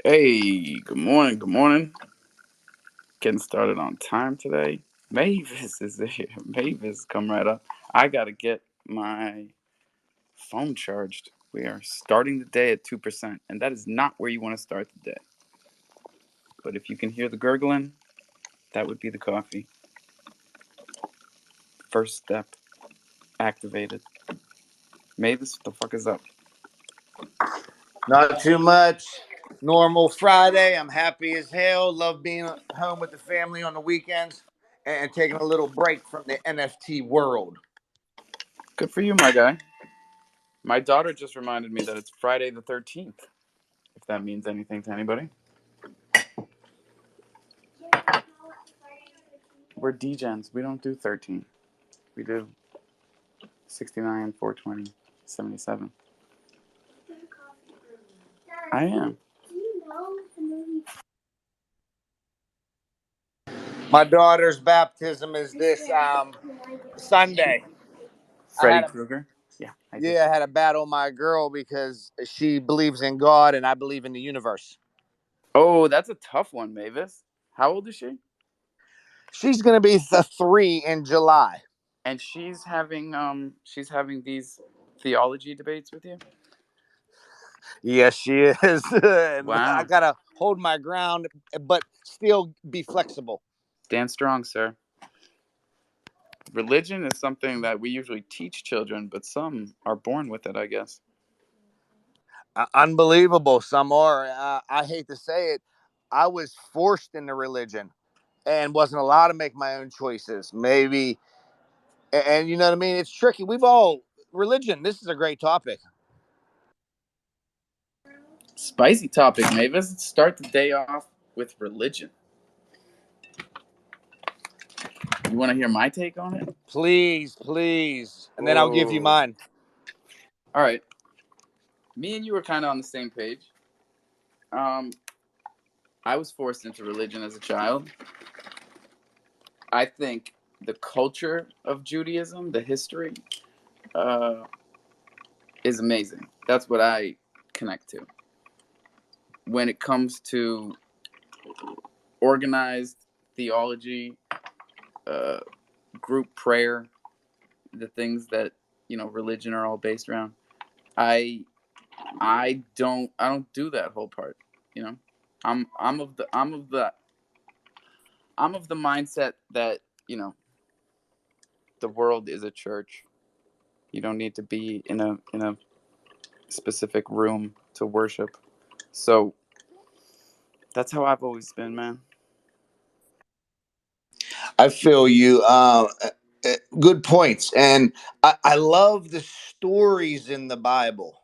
Hey, good morning, good morning. Getting started on time today. Mavis is here. Mavis, come right up. I gotta get my phone charged. We are starting the day at 2%, and that is not where you want to start the day. But if you can hear the gurgling, that would be the coffee. First step activated. Mavis, what the fuck is up? Not too much. Normal Friday. I'm happy as hell. Love being home with the family on the weekends and taking a little break from the NFT world. Good for you, my guy. My daughter just reminded me that it's Friday the 13th, if that means anything to anybody. We're DGens. We don't do 13. We do 69, 420, 77. I am. My daughter's baptism is this Sunday. I Freddy had a Krueger? Yeah, I do. I had to battle my girl because she believes in God and I believe in the universe. Oh, that's a tough one, Mavis. How old is she? She's gonna be 3 in July. And she's having these theology debates with you? Yes, she is. And I Wow. gotta hold my ground, but still be flexible. Stand strong, sir. Religion is something that we usually teach children, but some are born with it, I guess. Unbelievable. Some are. I hate to say it. I was forced into religion and wasn't allowed to make my own choices. Maybe, and you know what I mean? It's tricky. We've all, religion, this is a great topic. Spicy topic, Mavis. Let's start the day off with religion. You want to hear my take on it? Please, please. And then I'll give you Oh. mine. All right. Me and you were kind of on the same page. Um, I was forced into religion as a child. I think the culture of Judaism, the history, uh, is amazing. That's what I connect to. When it comes to organized theology, uh, group prayer, the things that religion are all based around, I I don't do that whole part. You know, I'm of the mindset that the world is a church. You don't need to be in a specific room to worship. So that's how I've always been, man. I feel you. Good points. And I love the stories in the Bible.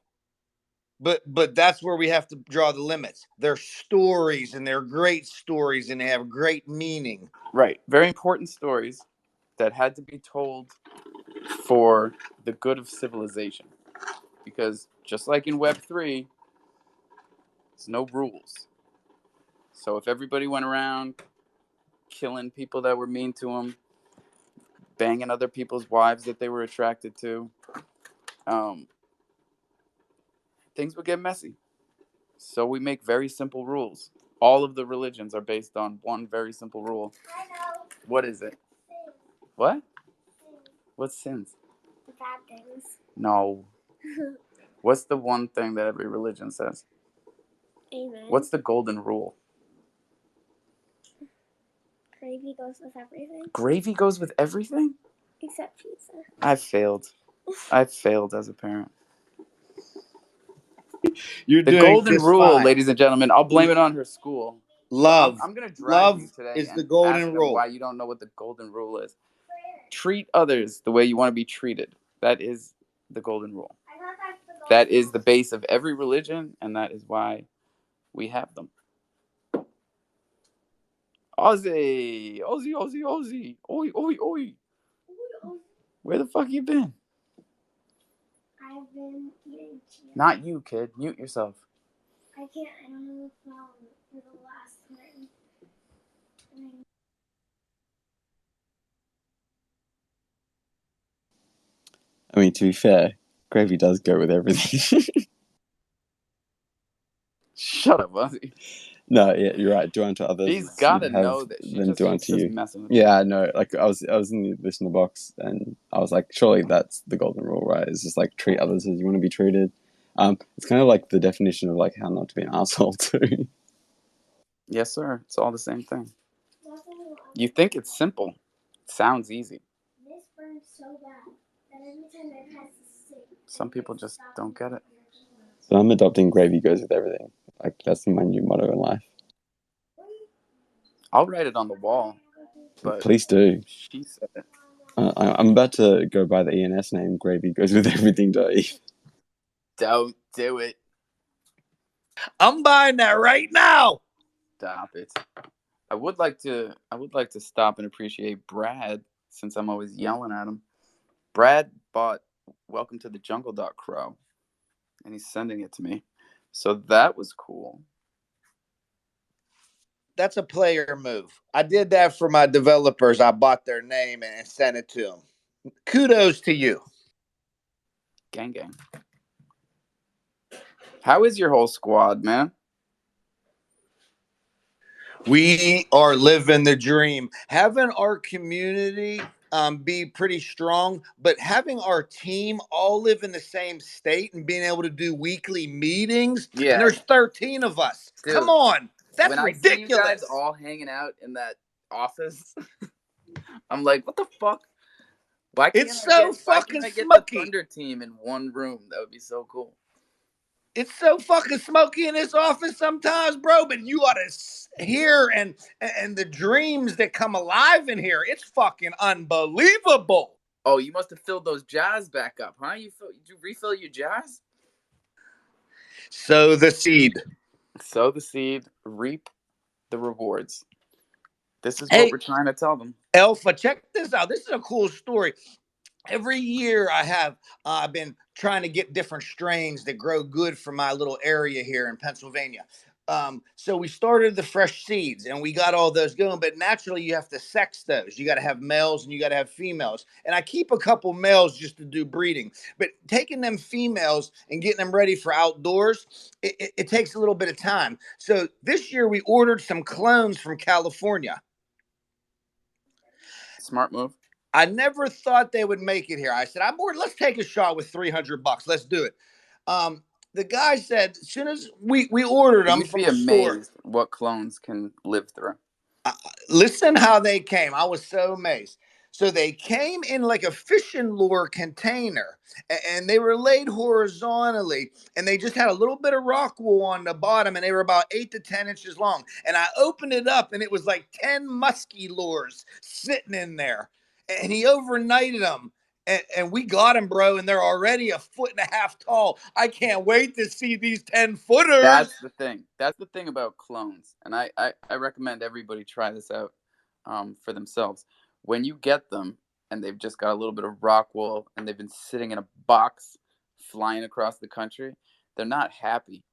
But that's where we have to draw the limits. They're stories and they're great stories and they have great meaning. Right. Very important stories that had to be told for the good of civilization. Because just like in Web3, there's no rules. So if everybody went around killing people that were mean to them, banging other people's wives that they were attracted to, um, things would get messy. So we make very simple rules. All of the religions are based on one very simple rule. I know. What is it? Sins. What? Sins. What's sins? The bad things. No. What's the one thing that every religion says? Amen. What's the golden rule? Gravy goes with everything. Gravy goes with everything? Except pizza. I've failed. I've failed as a parent. You're The doing golden just rule, fine. ladies and gentlemen, I'll blame it on her school. So I'm, Love. I'm going to drag Love you today is the and ask golden them rule. why you don't know what the golden rule is. Treat others the way you want to be treated. That is the golden rule. That is the base of every religion, and that is why we have them. Ozzy! Ozzy, Ozzy, Ozzy! Oi, oi, oi! Where the fuck you been? I've been eating cheese. Not you, kid. Mute yourself. I can't. I don't have a phone for the last time. I mean, to be fair, gravy does go with everything. Shut up, Ozzy. No, yeah, you're right. Do unto others She's as gotta you'd have know that. them do unto She's just you. messing with Yeah, I know. Like I was in the listener box, and I was like, surely that's the golden rule, right? It's just like treat others as you want to be treated. It's kind of like the definition of like how not to be an asshole too. Yes, sir. It's all the same thing. You think it's simple. It sounds easy. Some people just don't get it. So I'm adopting gravy goes with everything. Like that's my new motto in life. I'll write it on the wall, but Please do. she said it. I'm about to go by the ENS name. Gravy goes with everything. Don't do it. I'm buying that right now. Stop it. I would like to stop and appreciate Brad, since I'm always yelling at him. Brad bought Welcome to the Jungle Crow, and he's sending it to me. So that was cool. That's a player move. I did that for my developers. I bought their name and sent it to them. Kudos to you. Gang gang. How is your whole squad, man? We are living the dream. Having our community be pretty strong, but having our team all live in the same state and being able to do weekly meetings, Yeah. and there's 13 of us. Dude, come on. That's when I see you ridiculous. guys all hanging out in that office, I'm like, what the fuck? Why can't It's I so get fucking the smoky. Thunder team in one room? That would be so cool. It's so fucking smoky in this office sometimes, bro. But you ought to hear and the dreams that come alive in here. It's fucking unbelievable. Oh, you must have filled those jars back up, huh? Did you refill your jars? Sow the seed. Sow the seed, reap the rewards. This is what Hey, we're trying to tell them. Alpha, check this out. This is a cool story. Every year I've been trying to get different strains that grow good for my little area here in Pennsylvania. So we started the fresh seeds and we got all those going, but naturally you have to sex those. You got to have males and you got to have females. And I keep a couple males just to do breeding, but taking them females and getting them ready for outdoors, it takes a little bit of time. So this year we ordered some clones from California. Smart move. I never thought they would make it here. I said, I'm bored. Let's take a shot with $300. Let's do it. The guy said, as soon as we ordered them You'd from be the store, amazed what clones can live through. listen how they came. I was so amazed. So they came in like a fishing lure container and they were laid horizontally and they just had a little bit of rock wool on the bottom and they were about 8 to 10 inches long. And I opened it up and it was like 10 musky lures sitting in there. And he overnighted them. And we got them, bro, and they're already 1.5 feet tall. I can't wait to see these 10-footers. That's the thing. That's the thing about clones. And I recommend everybody try this out for themselves. When you get them and they've just got a little bit of rock wool and they've been sitting in a box flying across the country, they're not happy.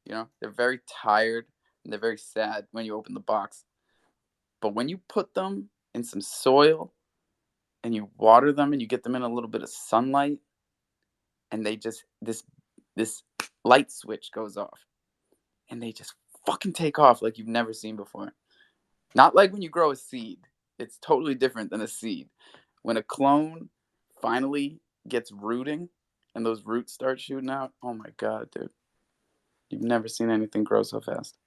You know, they're very tired and they're very sad when you open the box. But when you put them in some soil and you water them and you get them in a little bit of sunlight and they just this light switch goes off and they just fucking take off like you've never seen before. Not like when you grow a seed. It's totally different than a seed. When a clone finally gets rooting and those roots start shooting out, oh my god, dude. You've never seen anything grow so fast.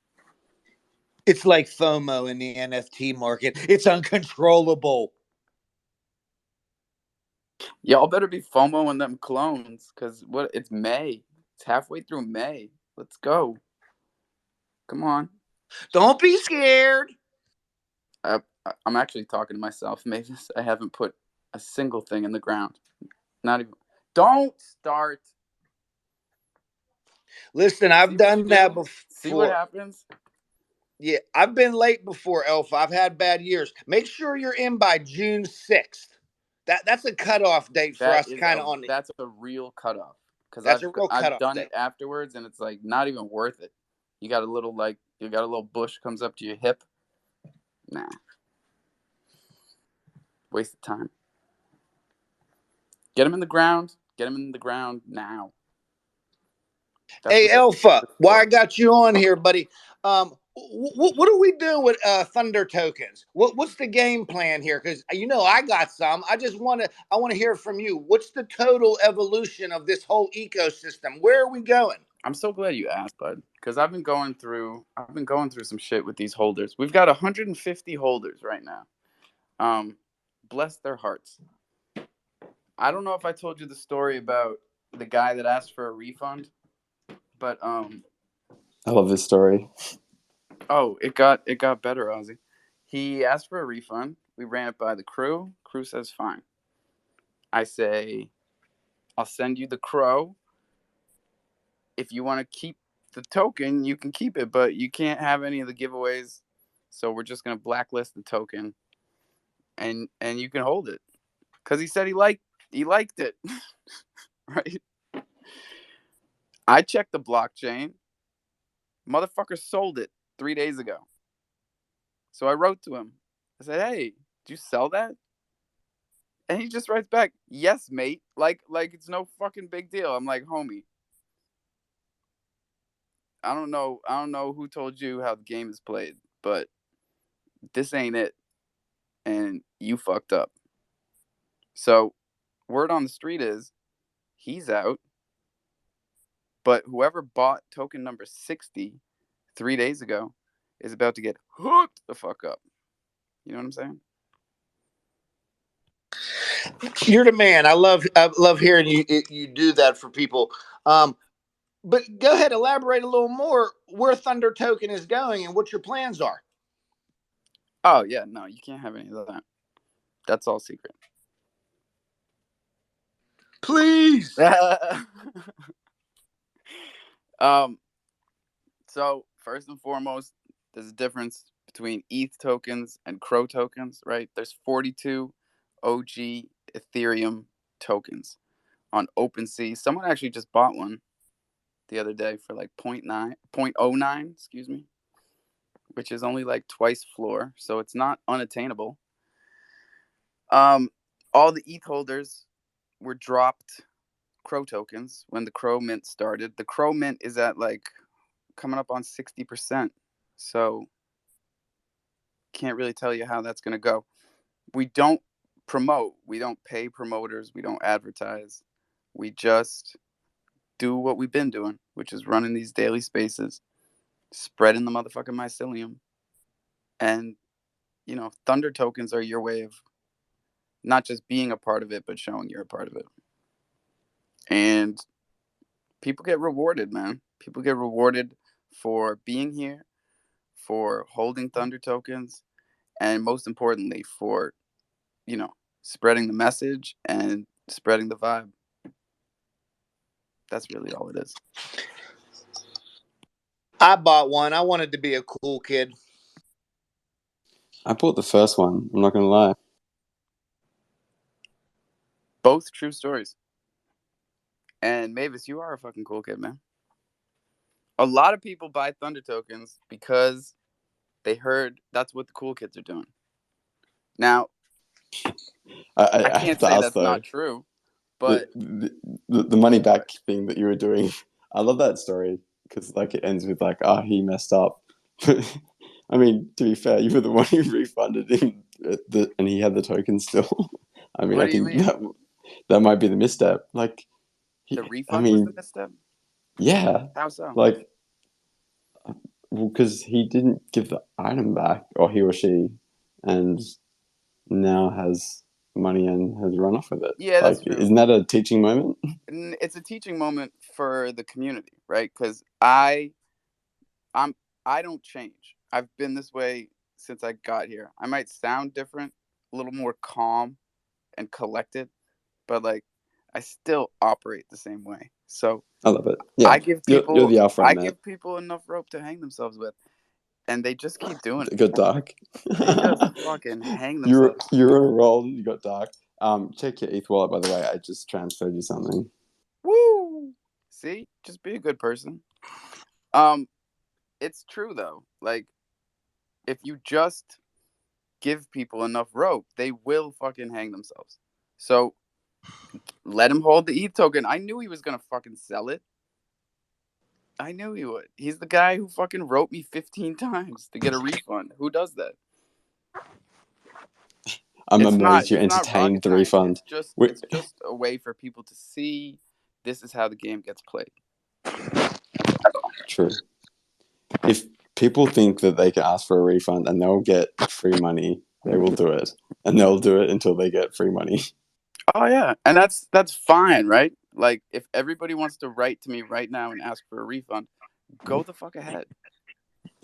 It's like FOMO in the NFT market. It's uncontrollable. Y'all better be FOMOing them clones, because what? It's May. It's halfway through May. Let's go. Come on. Don't be scared. I'm actually talking to myself, Mavis. I haven't put a single thing in the ground. Not even. Don't start. Listen, I've done that before. See what happens? Yeah, I've been late before, Alpha. I've had bad years. Make sure you're in by June 6th. That's a cutoff date for us, kind of on the. That's a real cutoff. Because That's a real I've cutoff done date. it afterwards, and it's like not even worth it. You got a little bush comes up to your hip. Nah. Waste of time. Get them in the ground. Get them in the ground now. That's Hey, what that's Alpha, why for. I got you on here, buddy? What are we doing with Thunder tokens? What's the game plan here? Because I got some. I want to hear from you. What's the total evolution of this whole ecosystem? Where are we going? I'm so glad you asked, bud, because I've been going through some shit with these holders. We've got 150 holders right now. Bless their hearts. I don't know if I told you the story about the guy that asked for a refund, but I love this story. oh, it got better, Ozzy. He asked for a refund. We ran it by the crew. Crew says fine. I say, I'll send you the crow. If you want to keep the token, you can keep it, but you can't have any of the giveaways. So we're just gonna blacklist the token, and you can hold it, because he said he liked it, right? I checked the blockchain. Motherfucker sold it 3 days ago. So I wrote to him. I said, "Hey, did you sell that?" And he just writes back, "Yes, mate." Like it's no fucking big deal. I'm like, homie, I don't know who told you how the game is played, but this ain't it, and you fucked up. So word on the street is he's out, but whoever bought token number 60 3 days ago is about to get hooked the fuck up. You know what I'm saying? You're the man. I love hearing you do that for people. But go ahead, elaborate a little more where Thunder Token is going and what your plans are. Oh yeah, no, you can't have any of that. That's all secret. Please. um so first and foremost, there's a difference between ETH tokens and Crow tokens, right? There's 42 OG Ethereum tokens on OpenSea. Someone actually just bought one the other day for like 0.09, excuse me, which is only like twice floor, so it's not unattainable. All the ETH holders were dropped Crow tokens when the Crow mint started. The Crow mint is at like coming up on 60%, so can't really tell you how that's going to go. We don't promote, we don't pay promoters, we don't advertise. We just do what we've been doing, which is running these daily spaces, spreading the motherfucking mycelium. And, Thunder tokens are your way of not just being a part of it, but showing you're a part of it. And people get rewarded, man. People get rewarded for being here, for holding Thunder tokens, and most importantly, for, spreading the message and spreading the vibe. That's really all it is. I bought one. I wanted to be a cool kid. I bought the first one. I'm not gonna lie. Both true stories. And Mavis, you are a fucking cool kid, man. A lot of people buy Thunder tokens because they heard that's what the cool kids are doing. Now, I I have can't to say ask that's though, not true, but the money back thing that you were doing. I love that story because like it ends with like, he messed up. I mean, to be fair, you were the one who refunded him, and he had the token still. I mean, what I do you think mean? that might be the misstep. Like, The I refund was the mean, misstep? yeah, How so? like, well, because he didn't give the item back, or he or she, and now has money and has run off with it. Yeah, Like, that's true. isn't that a teaching moment? It's a teaching moment for the community, right? Because I don't change. I've been this way since I got here. I might sound different, a little more calm and collected, but like I still operate the same way. So I love it. Yeah, I give you're people the alpha I in that. give people enough rope to hang themselves with, and they just keep doing It it. got dark. They just fucking hang you're themselves. you're on a roll. You got dark. Check your ETH wallet, by the way. I just transferred you something. Woo! See, just be a good person. It's true though. Like if you just give people enough rope, they will fucking hang themselves. So let him hold the ETH token. I knew he was gonna fucking sell it. I knew he would. He's the guy who fucking wrote me 15 times to get a refund. Who does that? I'm It's amazed you it's not rocket entertained the science. refund. It's just a way for people to see this is how the game gets played. True. If people think that they can ask for a refund and they'll get free money, they will do it. And they'll do it until they get free money. Oh yeah, and that's fine, right? Like if everybody wants to write to me right now and ask for a refund, go the fuck ahead.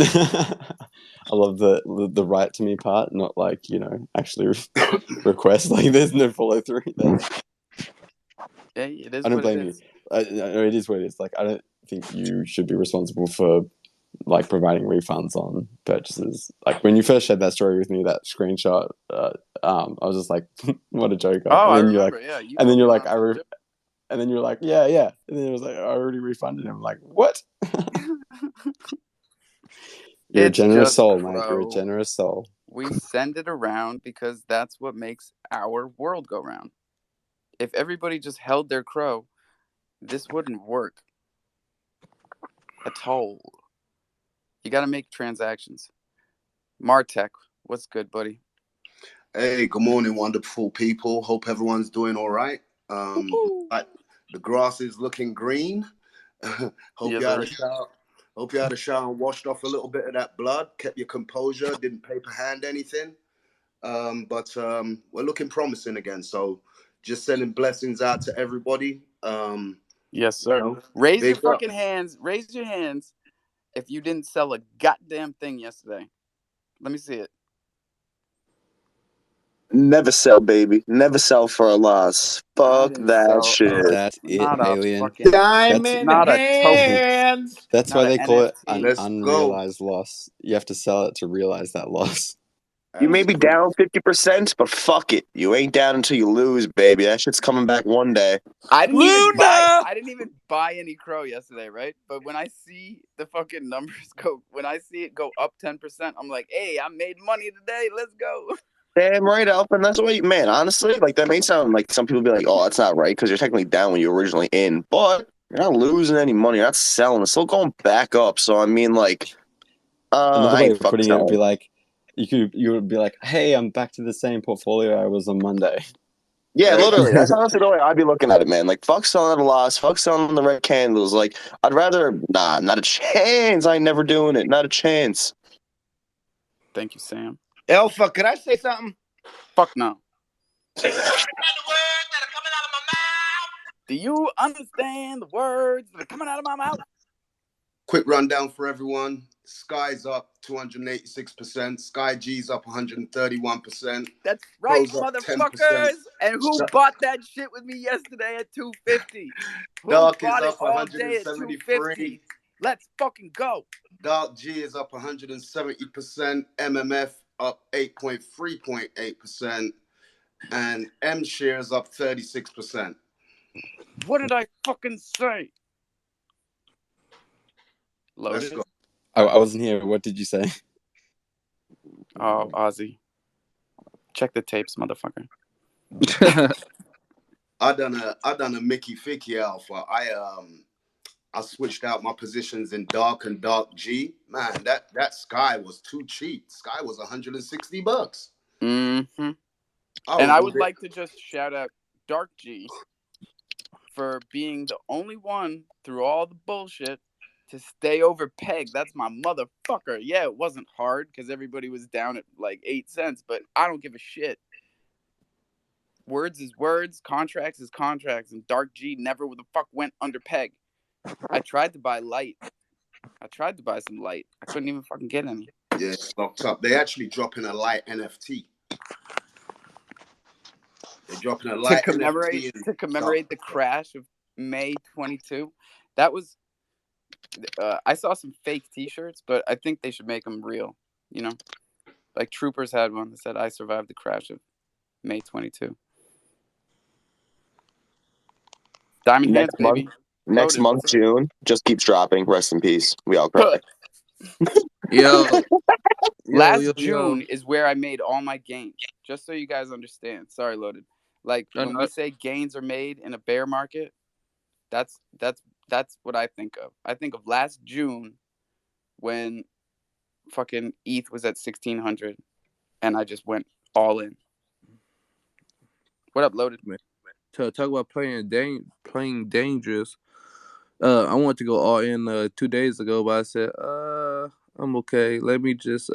I love the write to me part, not like, actually request. Like there's no follow through. Hey, it is I don't what it blame you. is. It is what it is. Like I don't think you should be responsible for like providing refunds on purchases. Like when you first shared that story with me, that screenshot, I was just like, "What a joker!" Oh, And I then you're like, remember. Yeah, you and then told me you're like, about that too. and then you're like, yeah, yeah. And then it was like, I already refunded him. I'm like, what? You're a It's generous just soul, mate. You're a Cro. generous soul. We send it around because that's what makes our world go round. If everybody just held their crow, this wouldn't work at all. You got to make transactions. Martech, what's good, buddy? Hey, good morning, wonderful people. Hope everyone's doing all right. The grass is looking green. Hope you had a shower. Hope you had a shower and washed off a little bit of that blood. Kept your composure. Didn't paper hand anything. But we're looking promising again. So just sending blessings out to everybody. Yes, sir. Raise your fucking hands. Raise your hands if you didn't sell a goddamn thing yesterday. Let me see it. Never sell, baby. Never sell for a loss. Fuck that shit. That's it, alien. Diamond hands. That's why they call it an Let's unrealized loss. You have to sell it to realize that loss. You may be down 50%, but fuck it. You ain't down until you lose, baby. That shit's coming back one day. I didn't even buy any Cro yesterday, right? But when I see the fucking numbers when I see it go up 10%, I'm like, hey, I made money today. Let's go. Damn right, Alpha. And that's what man, honestly, like that may sound like some people be like, oh, that's not right because you're technically down when you were originally in, but you're not losing any money. You're not selling. It's still going back up. So, I mean, like, another way of putting it would be selling. like, you would be like, hey, I'm back to the same portfolio I was on Monday. Yeah, literally. That's honestly the way I'd be looking at it, man. Like, fuck selling at a loss. Fuck selling the red candles. Like, I'd rather, not a chance. I ain't never doing it. Not a chance. Thank you, Sam. Alpha, could I say something? Fuck no. Do you understand the words that are coming out of my mouth? Quick rundown for everyone. Sky's up 286%. Sky G's up 131%. That's right, motherfuckers. And who bought that shit with me yesterday at 250? Who Dark bought is it up all day at 250? Let's fucking go. Dark G is up 170%. MMF up 8.3.8%. And M shares up 36%. What did I fucking say? Loaded. Let's go. I wasn't here. What did you say? Oh, Ozzy. Check the tapes, motherfucker. I done a Mickey Ficky Alpha. I switched out my positions in dark and dark G. Man, that Sky was too cheap. Sky was $160. Mm-hmm. And I would like to just shout out Dark G for being the only one through all the bullshit to stay over peg. That's my motherfucker. Yeah, it wasn't hard because everybody was down at like 8 cents, but I don't give a shit. Words is words, contracts is contracts, and Dark G never the fuck went under peg. I tried to buy light. I tried to buy some light. I couldn't even fucking get any. Yeah, it's locked up. They actually dropping a light NFT. They're dropping a light NFT to commemorate the crash of May 22. That was I saw some fake T-shirts, but I think they should make them real. You know, like Troopers had one that said, "I survived the crash of May 22." Diamond hands, baby. Next month, June, just keeps dropping. Rest in peace. We all cry. Last June is where I made all my gains. Just so you guys understand. Sorry, Loaded. Like when we say gains are made in a bear market, that's That's what I think of. I think of last June when fucking ETH was at 1,600, and I just went all in. What up, Loaded? To talk about playing dangerous. I wanted to go all in 2 days ago, but I said, I'm okay. Let me just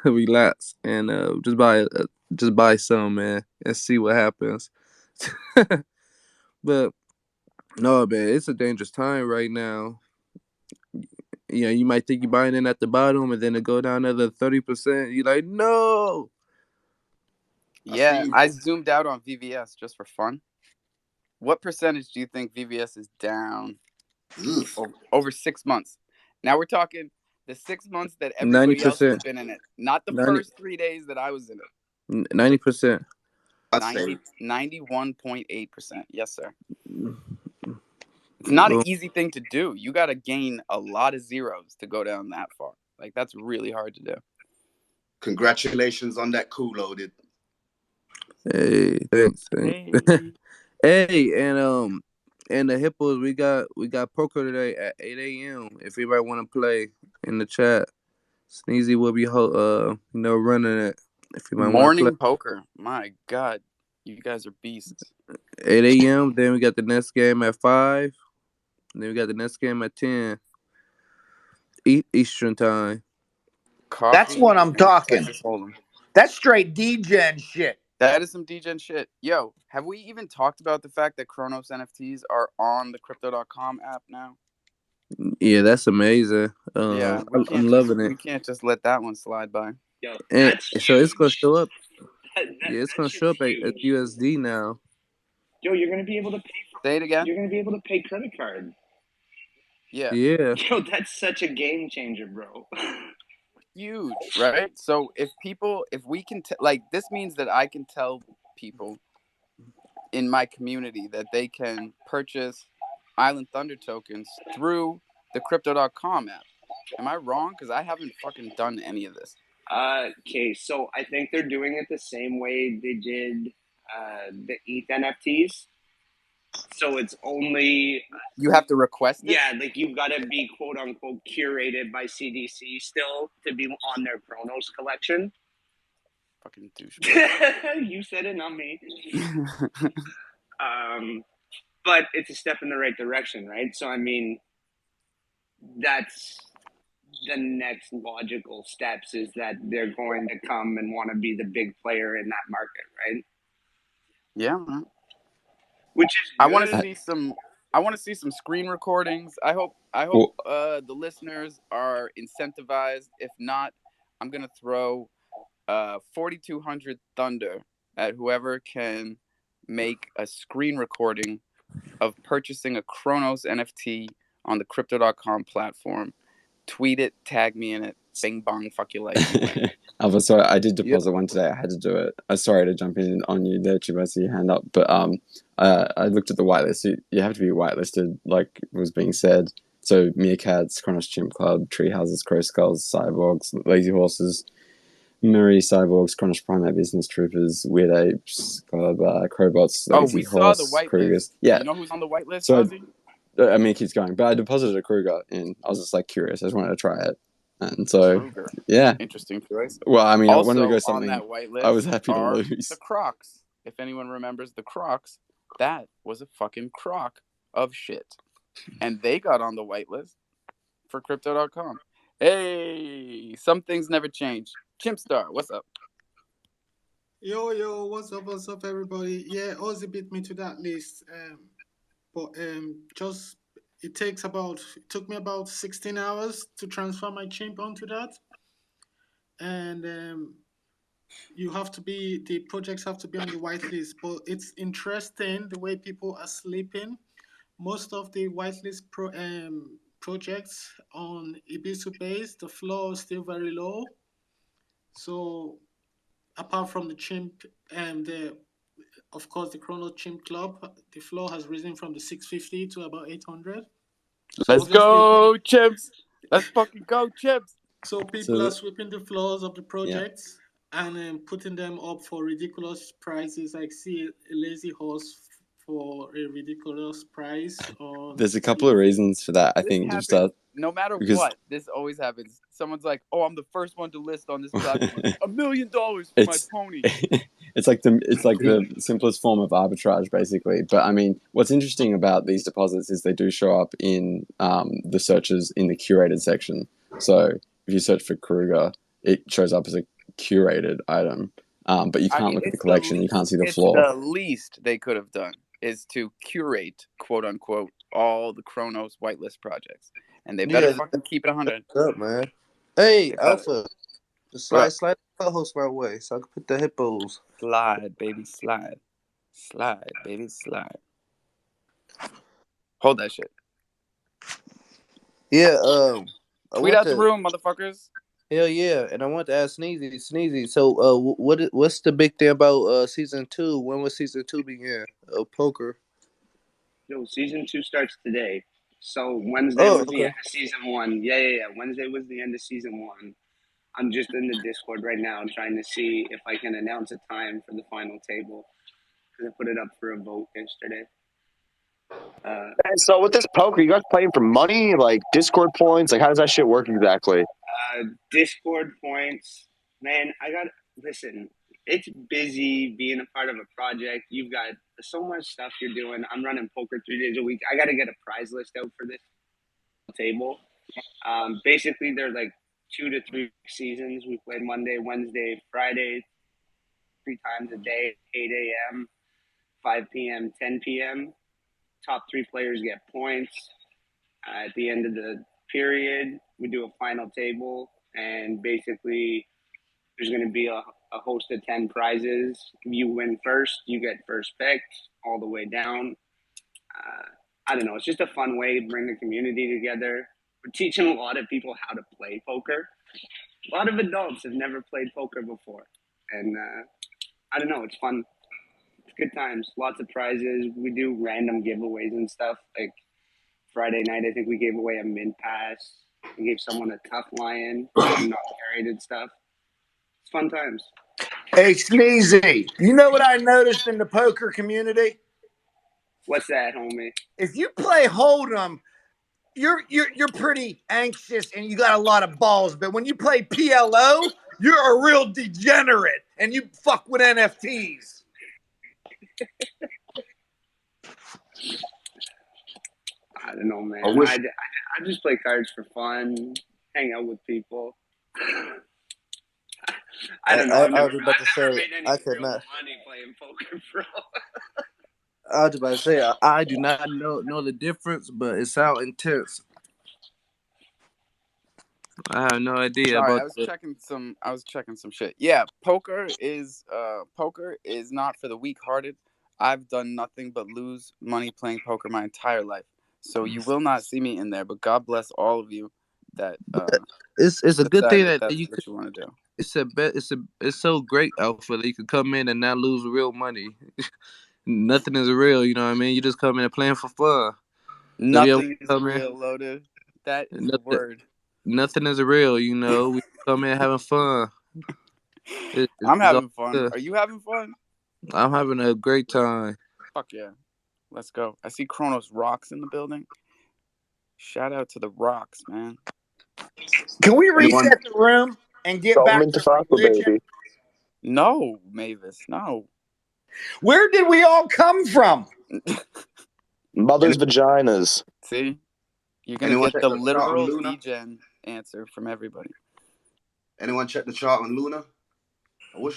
relax and just buy some, man, and see what happens. But no, man, it's a dangerous time right now. Yeah, you might think you're buying in at the bottom, and then it go down another 30%. You're like, no. Yeah, I zoomed out on VVS just for fun. What percentage do you think VVS is down over 6 months? Now we're talking the 6 months that everybody else has been in it, not the first 3 days that I was in it. 90%. 91.8%. Yes, sir. It's not an easy thing to do. You got to gain a lot of zeros to go down that far. Like, that's really hard to do. Congratulations on that coup, Loaded. Hey, thanks. Hey, and the Hippos, we got poker today at 8 a.m. If anybody want to play in the chat, Sneezy will be running it. If you morning poker, my God, you guys are beasts. 8 a.m. Then we got the next game at 5. And then we got the next game at 10 Eastern time. Coffee That's what I'm talking. That's straight DGen shit. That is some DGen shit. Yo, have we even talked about the fact that Chronos NFTs are on the Crypto.com app now? Yeah, that's amazing. Yeah, I'm loving it. We can't just let that one slide by. Yo, and so it's gonna show up. It's gonna show up at USD now. Yo, you're gonna be able to pay. Say it again. You're gonna be able to pay credit card. Yeah. Yeah. Yo, that's such a game changer, bro. Huge, right? So if we can this means that I can tell people in my community that they can purchase Island Thunder tokens through the Crypto.com app. Am I wrong? Because I haven't fucking done any of this. Okay, so I think they're doing it the same way they did the ETH NFTs. So it's only you have to request it. Yeah, like you've got to be quote unquote curated by CDC still to be on their Chronos collection. Fucking douchebag. You said it, not me. But it's a step in the right direction, right? So I mean, that's the next logical steps is that they're going to come and want to be the big player in that market, right? Yeah, man. Which is good. I want to see some screen recordings. I hope the listeners are incentivized. If not, I'm gonna throw 4,200 Thunder at whoever can make a screen recording of purchasing a Chronos NFT on the Crypto.com platform. Tweet it, tag me in it. Bing bong, fuck you like. Alpha, sorry, I did deposit one today. I had to do it. Sorry to jump in on you there, Chief. I see your hand up, but I looked at the whitelist. You have to be whitelisted, like was being said. So Meerkats, Chronos Chimp Club, Treehouses, Crow Skulls, Cyborgs, Lazy Horses, Murray, Cyborgs, Chronos Primate Business Troopers, Weird Apes, Crowbots, Lazy Horse, saw the whitelist. Krugers. Yeah. You know who's on the whitelist, so, Ozzy? I mean, it keeps going. But I deposited a Kruger in. I was just like curious. I just wanted to try it. And so, Kruger. Yeah. Interesting choice. Well, I mean, also, I wanted to go something. On that whitelist I was happy to lose. The Crocs. If anyone remembers the Crocs, that was a fucking crock of shit. And they got on the whitelist for Crypto.com. Hey, some things never change. Chimpstar, what's up? Yo, what's up, everybody? Yeah, Ozzy beat me to that list. But it took me about 16 hours to transfer my chimp onto that. And the projects have to be on the whitelist. But it's interesting the way people are sleeping. Most of the whitelist projects on Ibisu base, the floor is still very low. So apart from the chimp and of course the Chrono Chimp Club, the floor has risen from the 650 to about 800. Let's go, chimps! Let's fucking go, chimps! So people are sweeping the floors of the projects and putting them up for ridiculous prices. Like see a Lazy Horse for a ridiculous price on There's a couple of reasons for that. I think This just happens no matter because what. This always happens. Someone's like, "Oh, I'm the first one to list on this platform. $1 million for my it's pony." it's like the simplest form of arbitrage, basically. But I mean, what's interesting about these deposits is they do show up in the searches in the curated section. So if you search for Kruger, it shows up as a curated item. But you can't look at the collection. You can't see the floor. The least they could have done is to curate, quote unquote, all the Chronos whitelist projects, and they better fucking keep it 100. What's up, man? Hey, Alpha, slide the host my way so I can put the hippos. Slide, baby, slide, baby, slide. Hold that shit. Yeah, tweet out the room, motherfuckers. Hell yeah, and I want to ask Sneezy. So, what's the big thing about season 2? When will season 2 begin of poker? Yo, season 2 starts today. So Wednesday was the end of season 1. Yeah. Wednesday was the end of season 1. I'm just in the Discord right now trying to see if I can announce a time for the final table because I put it up for a vote yesterday. And so with this poker, you guys playing for money, like Discord points? Like, how does that shit work exactly? Discord points, man. Listen. It's busy being a part of a project. You've got so much stuff you're doing. I'm running poker 3 days a week. I got to get a prize list out for this table. Basically, there's like 2 to 3 seasons. We play Monday, Wednesday, Friday, 3 times a day, 8 a.m., 5 p.m., 10 p.m. Top 3 players get points. At the end of the period, we do a final table, and basically there's going to be a host of 10 prizes. If you win first, you get first pick all the way down. I don't know. It's just a fun way to bring the community together. We're teaching a lot of people how to play poker. A lot of adults have never played poker before. And I don't know. It's fun. It's good times. Lots of prizes. We do random giveaways and stuff. Like Friday night, I think we gave away a mint pass. We gave someone a tough lion, some not-curated stuff. It's fun times. Hey, Sneezy, you know what I noticed in the poker community? What's that, homie? If you play Hold'em, you're pretty anxious and you got a lot of balls. But when you play PLO, you're a real degenerate and you fuck with NFTs. I don't know, man. I just play cards for fun, hang out with people. I don't know. I've never made any real money playing poker, bro. I was about to say I do not know the difference, but it sounds intense. I have no idea. Sorry, I was checking some shit. Yeah, poker is not for the weak-hearted. I've done nothing but lose money playing poker my entire life, so you will not see me in there. But God bless all of you that it's a good thing that that's you what you want to do. It's so great, Alpha, that you could come in and not lose real money. Nothing is real, you know what I mean? You just come in and playing for fun. Nothing is real, Loaded. That is the word. Nothing is real, you know. We come in having fun. I'm having fun. Good. Are you having fun? I'm having a great time. Fuck yeah. Let's go. I see Kronos Rocks in the building. Shout out to the Rocks, man. Can we reset the room and get back to religion? Baby. No, Mavis, no. Where did we all come from? Mother's vaginas. See? You're going to get the literal degen answer from everybody. Anyone check the chart on Luna?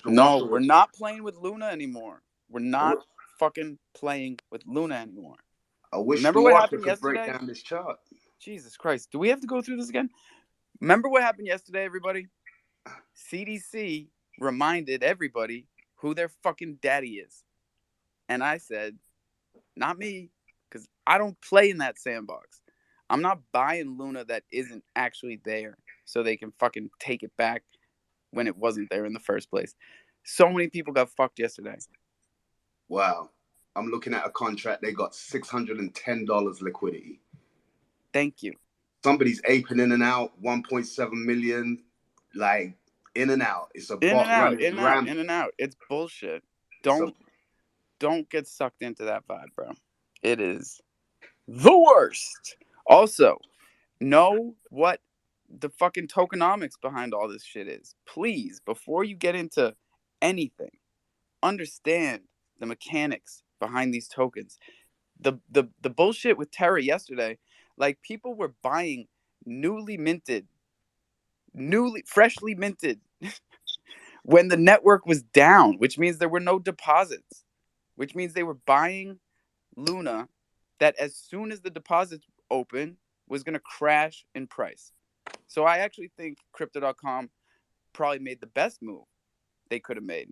No, we're not playing with Luna anymore. We're not fucking playing with Luna anymore. I wish Remember what happened yesterday? Break down this chart. Jesus Christ. Do we have to go through this again? Remember what happened yesterday, everybody? CDC reminded everybody who their fucking daddy is. And I said, not me, because I don't play in that sandbox. I'm not buying Luna that isn't actually there so they can fucking take it back when it wasn't there in the first place. So many people got fucked yesterday. Wow. I'm looking at a contract. They got $610 liquidity. Thank you. Somebody's aping in and out, 1.7 million, like in and out. It's a in and out. It's bullshit. Don't don't get sucked into that vibe, bro. It is the worst. Also, know what the fucking tokenomics behind all this shit is. Please, before you get into anything, understand the mechanics behind these tokens. The bullshit with Terra yesterday, like people were buying freshly minted when the network was down, which means there were no deposits, which means they were buying Luna that as soon as the deposits open was going to crash in price. So I actually think crypto.com probably made the best move they could have made.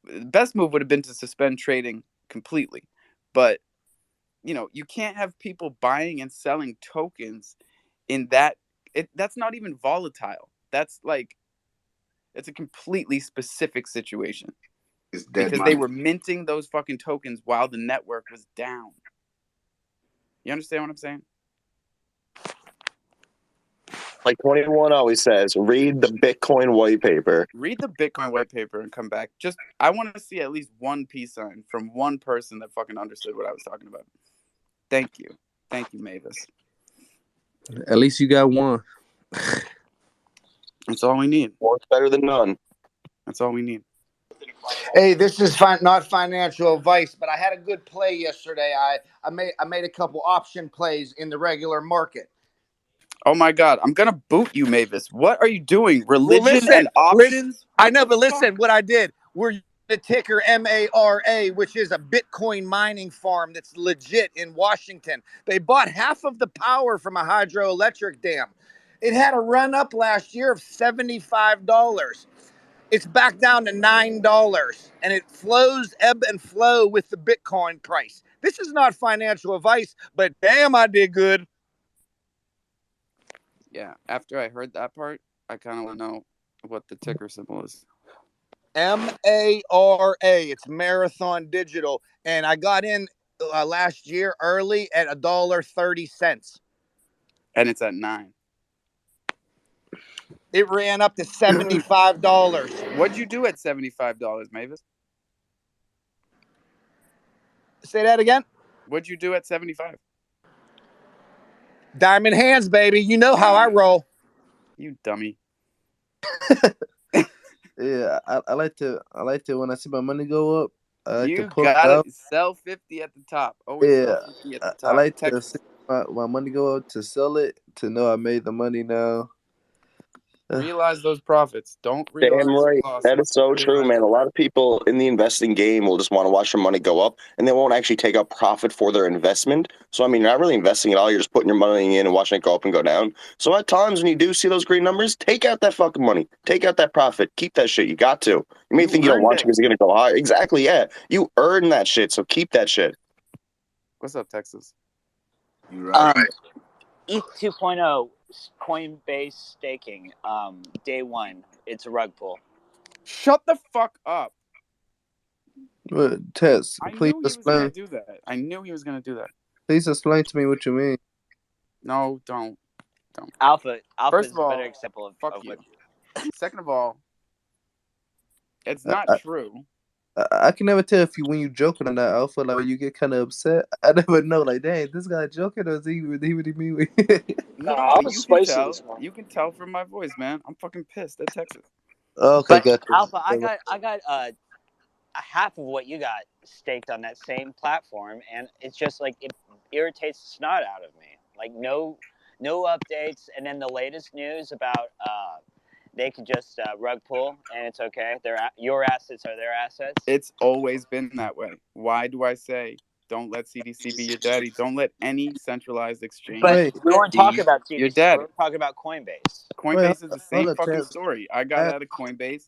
The best move would have been to suspend trading completely. But, you can't have people buying and selling tokens in that. That's not even volatile. That's like, it's a completely specific situation. It's dead Because money. they were minting those fucking tokens while the network was down. You understand what I'm saying? Like 21 always says, read the Bitcoin white paper. Read the Bitcoin white paper and come back. I want to see at least one peace sign from one person that fucking understood what I was talking about. Thank you. Thank you, Mavis. At least you got one. That's all we need. One's better than none. That's all we need. Hey, this is not financial advice, but I had a good play yesterday. I made a couple option plays in the regular market. Oh my God, I'm gonna boot you, Mavis. What are you doing? Religion and options? I know, but listen, what I did. We're the ticker MARA, which is a Bitcoin mining farm that's legit in Washington. They bought half of the power from a hydroelectric dam. It had a run up last year of $75. It's back down to $9, and it ebb and flow with the Bitcoin price. This is not financial advice, but damn, I did good. Yeah, after I heard that part, I kind of want to know what the ticker symbol is. MARA. It's Marathon Digital, and I got in last year early at $1.30. And it's at 9. It ran up to $75. What'd you do at $75, Mavis? Say that again. What'd you do at 75? Diamond hands, baby. You know how I roll. You dummy. Yeah, I like to when I see my money go up, I like to You pull it gotta out. sell 50 at the top. Always Yeah, sell 50 at the top. I like to Texas. see my money go up to sell it to know I made the money now. Realize those profits. Don't Damn realize right. losses. That is so true, man. A lot of people in the investing game will just want to watch their money go up, and they won't actually take a profit for their investment. So, I mean, you're not really investing at all. You're just putting your money in and watching it go up and go down. So, at times when you do see those green numbers, take out that fucking money. Take out that profit. Keep that shit. You got to. You may think you don't want to because you're going to go high. Exactly, yeah. You earn that shit, so keep that shit. What's up, Texas? You're right. ETH 2.0 Coinbase staking. Day 1. It's a rug pull. Shut the fuck up. But Tess, please I knew he was gonna do that. I knew he was gonna do that. Please explain to me what you mean. No, don't. Alpha First is of all, a better example of fuck you. what. Second of all, it's not true. I can never tell if when you joking or not, Alpha. Like when you get kind of upset, I never know. Like, dang, this guy joking or is he really mean? No, you can tell. You can tell from my voice, man. I'm fucking pissed at Texas. Okay, But gotcha. Alpha, I got half of what you got staked on that same platform, and it's just like it irritates the snot out of me. Like no updates, and then the latest news about they could just rug pull and it's okay. Your assets are their assets. It's always been that way. Why do I say don't let CDC be your daddy? Don't let any centralized exchange. But we weren't talking about CDC. Your daddy. We were talking about Coinbase. Coinbase is the same fucking story. I got out of Coinbase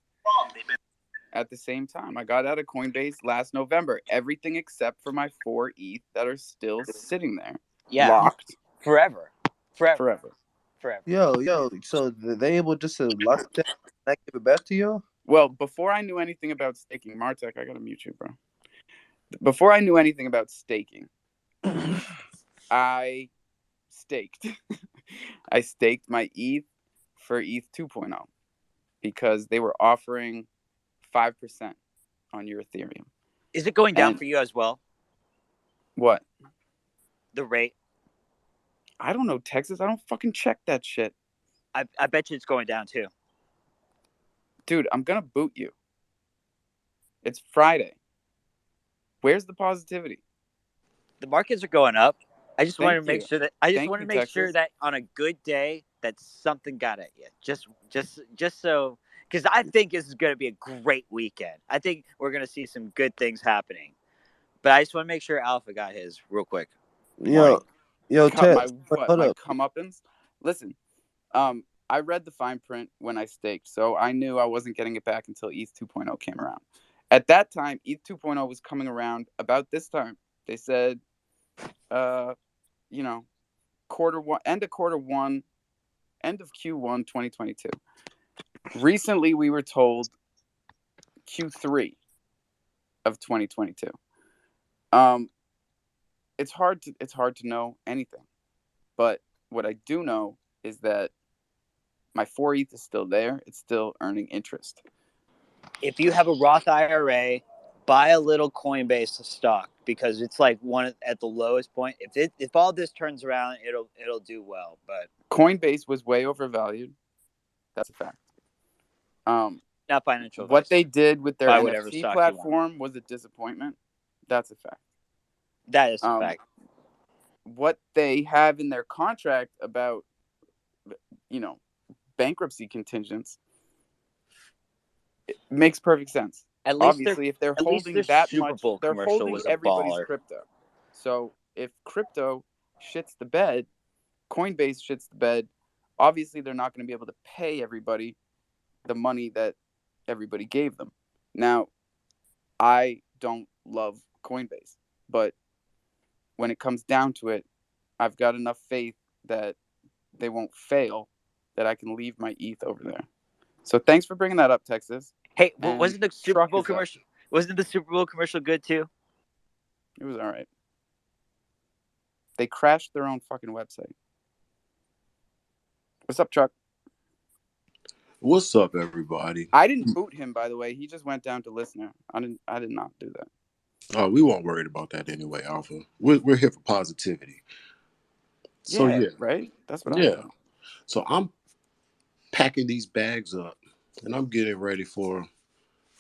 at the same time. I got out of Coinbase last November. Everything except for my 4 ETH that are still sitting there. Yeah. Locked. Forever. Yo. So they able just to lock that and give it back to you? Well, before I knew anything about staking, Martek, I gotta mute you, bro. Before I knew anything about staking, I staked. I staked my ETH for ETH 2.0 because they were offering 5% on your Ethereum. Is it going down And for you as well? what? The rate? I don't know, Texas. I don't fucking check that shit. I bet you it's going down too. Dude, I'm gonna boot you. It's Friday. Where's the positivity? The markets are going up. I just want to make you. sure that Texas. that on a good day that something got at you. Just so, because I think this is going to be a great weekend. I think we're going to see some good things happening. But I just want to make sure Alpha got his real quick. Yo, Cut my Tex, what? hold My up. comeuppance. Listen, I read the fine print when I staked, so I knew I wasn't getting it back until ETH 2.0 came around. At that time, ETH 2.0 was coming around about this time. They said, you know, end of Q1 2022. Recently, we were told Q3 of 2022. It's hard to know anything, but what I do know is that my 4 ETH is still there. It's still earning interest. If you have a Roth IRA, buy a little Coinbase stock because it's like one at the lowest point. If all this turns around, it'll do well. But Coinbase was way overvalued. That's a fact. Not financial What advice. they did with their Buy whatever NFT stock platform was a disappointment. That's a fact. That is a fact. What they have in their contract about, bankruptcy contingents, it makes perfect sense. At least Obviously, if they're at least holding their that Super much, Bowl they're commercial holding was a everybody's baller. crypto. So if crypto shits the bed, Coinbase shits the bed, obviously they're not going to be able to pay everybody the money that everybody gave them. Now, I don't love Coinbase, but when it comes down to it, I've got enough faith that they won't fail, that I can leave my ETH over there. So thanks for bringing that up, Texas. Hey, And wasn't the Super Bowl commercial? Wasn't the Super Bowl commercial good too? It was all right. They crashed their own fucking website. What's up, Chuck? What's up, everybody? I didn't boot him, by the way. He just went down to listener. I did not do that. Oh, we weren't worried about that anyway, Alpha. We're here for positivity. So yeah, right. That's what I thought. So I'm packing these bags up, and I'm getting ready for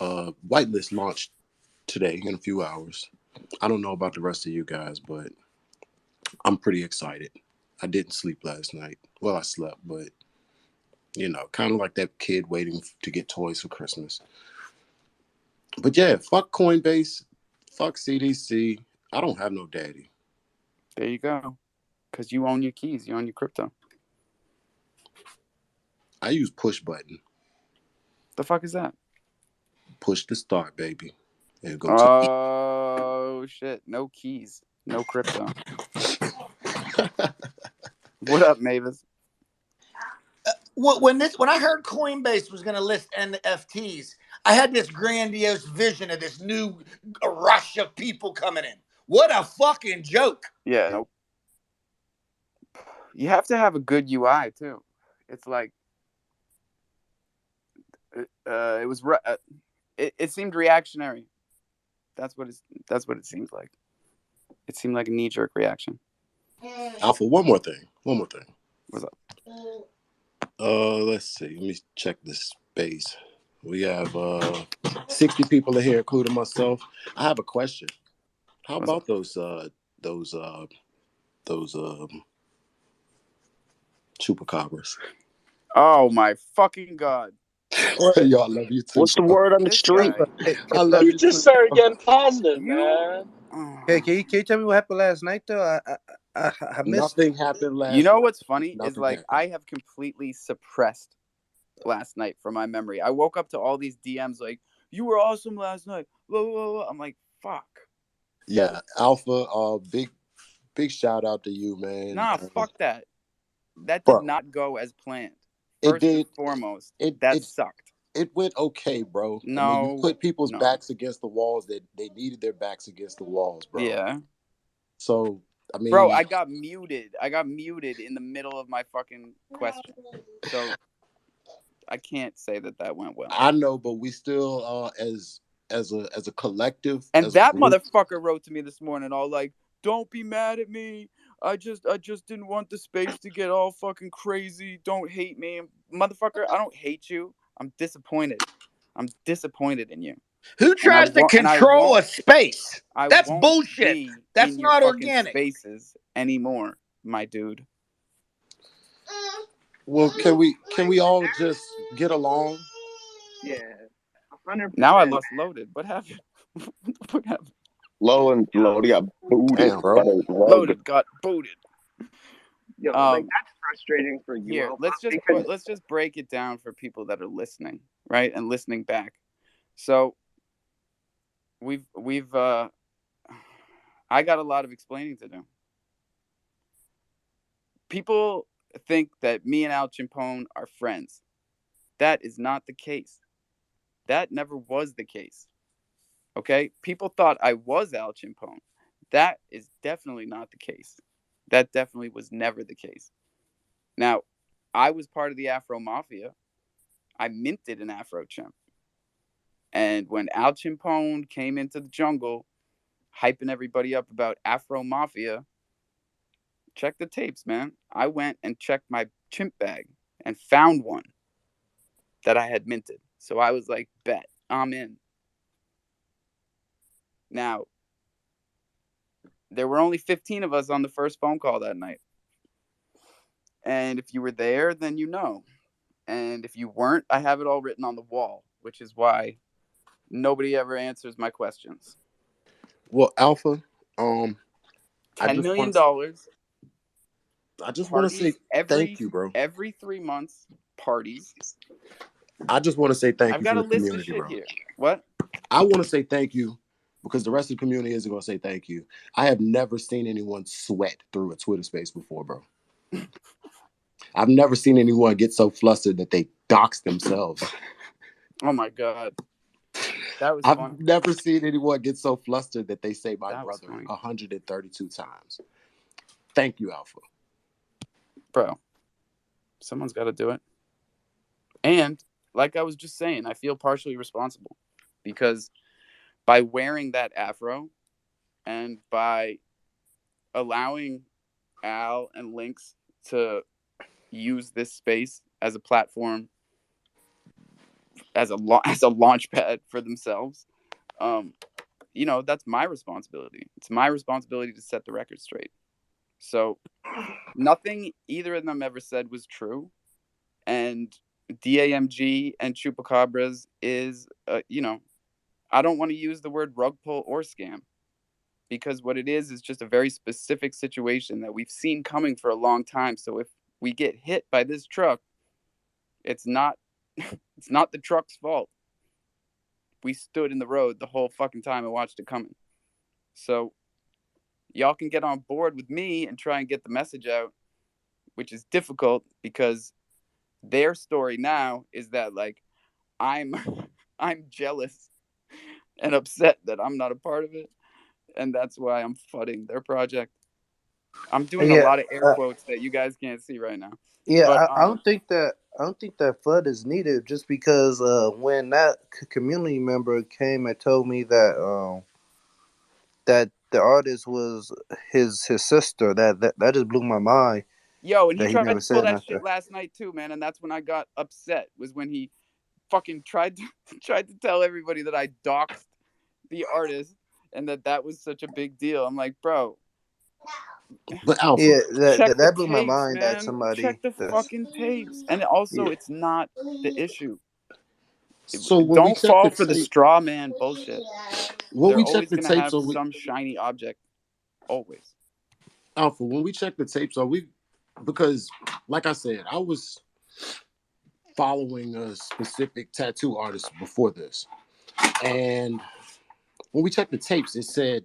whitelist launch today in a few hours. I don't know about the rest of you guys, but I'm pretty excited. I didn't sleep last night. Well, I slept, but kind of like that kid waiting to get toys for Christmas. But yeah, fuck Coinbase, fuck CDC. I don't have no daddy. There you go. Because you own your keys. You own your crypto. I use push button. The fuck is that? Push the start, baby. And go Oh, shit. No keys. No crypto. What up, Mavis? When I heard Coinbase was going to list NFTs, I had this grandiose vision of this new rush of people coming in. What a fucking joke! Yeah, nope. You have to have a good UI too. It's like it was. It seemed reactionary. That's what it seems like. It seemed like a knee-jerk reaction. Alpha, one more thing. What's up? Let's see. Let me check this space. We have 60 people in here, including myself. I have a question. How about those chupacabras? Oh my fucking god! Y'all love you too. What's the word on the street? I love you just started getting positive, man. Hey, can you tell me what happened last night though? I missed. Nothing happened last night. You know what's funny is Nothing happened. I have completely suppressed last night from my memory. I woke up to all these DMs like, "You were awesome last night." Blah, blah, blah. I'm like, fuck. Yeah, Alpha. Big shout out to you, man. Nah, fuck that. That did not go as planned. First and foremost, that sucked. It went okay, bro. No, I mean, you put people's backs against the walls. They needed their backs against the walls, bro. Yeah. So, I mean, bro, I got muted. In the middle of my fucking question. So I can't say that went well. I know, but we still, as as a collective, And as a that group. motherfucker wrote to me this morning, all like, "Don't be mad at me. I just didn't want the space to get all fucking crazy. Don't hate me, motherfucker. I don't hate you. I'm disappointed. I'm disappointed in you. Who And I tries to won't. And I control a won't. space? I That's won't bullshit. be That's in your not fucking organic. spaces anymore, my dude." Well, can we all just get along? Yeah, 100%. Now I lost loaded. What happened? What happened? Lodi got booted Damn, bro. by the rug. Loaded got booted. Yo, like that's frustrating for you. Here, Alpha, let's just break it down for people that are listening, right, and listening back. So we've I got a lot of explaining to do. People think that me and Al Chimpone are friends. That is not the case. That never was the case. Okay? People thought I was Al Chimpone. That is definitely not the case. That definitely was never the case. Now, I was part of the Afro Mafia. I minted an Afro Chimp. And when Al Chimpone came into the jungle, hyping everybody up about Afro Mafia, check the tapes, man. I went and checked my chimp bag and found one that I had minted. So I was like, bet, I'm in. Now, there were only 15 of us on the first phone call that night. And if you were there, then you know. And if you weren't, I have it all written on the wall, which is why nobody ever answers my questions. Well, Alpha, $10 million. I just want to say thank you, bro. Every 3 months, parties. I just want to say thank I've you got for a the list of community, shit bro. here. What? I want to say thank you because the rest of the community isn't going to say thank you. I have never seen anyone sweat through a Twitter space before, bro. I've never seen anyone get so flustered that they dox themselves. Oh my God. That was I've fun. never seen anyone get so flustered that they say my That was brother funny. 132 times. Thank you, Alpha. Bro, someone's got to do it. And like I was just saying, I feel partially responsible because by wearing that afro and by allowing Al and Lynx to use this space as a platform, as a launch pad for themselves, you know, that's my responsibility. It's my responsibility to set the record straight. So nothing either of them ever said was true. And DAMG and Chupacabras is, you know, I don't want to use the word rug pull or scam because what it is just a very specific situation that we've seen coming for a long time. So if we get hit by this truck, it's not it's not the truck's fault. We stood in the road the whole fucking time and watched it coming. So y'all can get on board with me and try and get the message out, which is difficult because their story now is that like I'm I'm jealous and upset that I'm not a part of it, and that's why I'm fudding their project. I'm doing a lot of air quotes that you guys can't see right now. Yeah, But I don't think that FUD is needed just because when that community member came and told me that that the artist was his sister, that just blew my mind. Yo, and he That he tried never to pull said that shit nothing. last night too, man, and that's when I got upset. Was when he fucking tried to tell everybody that I doxed the artist and that was such a big deal. I'm like, bro, But Alpha, Yeah, check the that blew my tapes, mind that man. somebody Check the that's fucking tapes. And also, yeah. it's not the issue. so when we Don't check fall the for the tape, straw man bullshit. when They're we check always the going to tapes, have are we some shiny object. Always. Alpha? When we check the tapes, are we? Because, like I said, I was following a specific tattoo artist before this, and when we checked the tapes, it said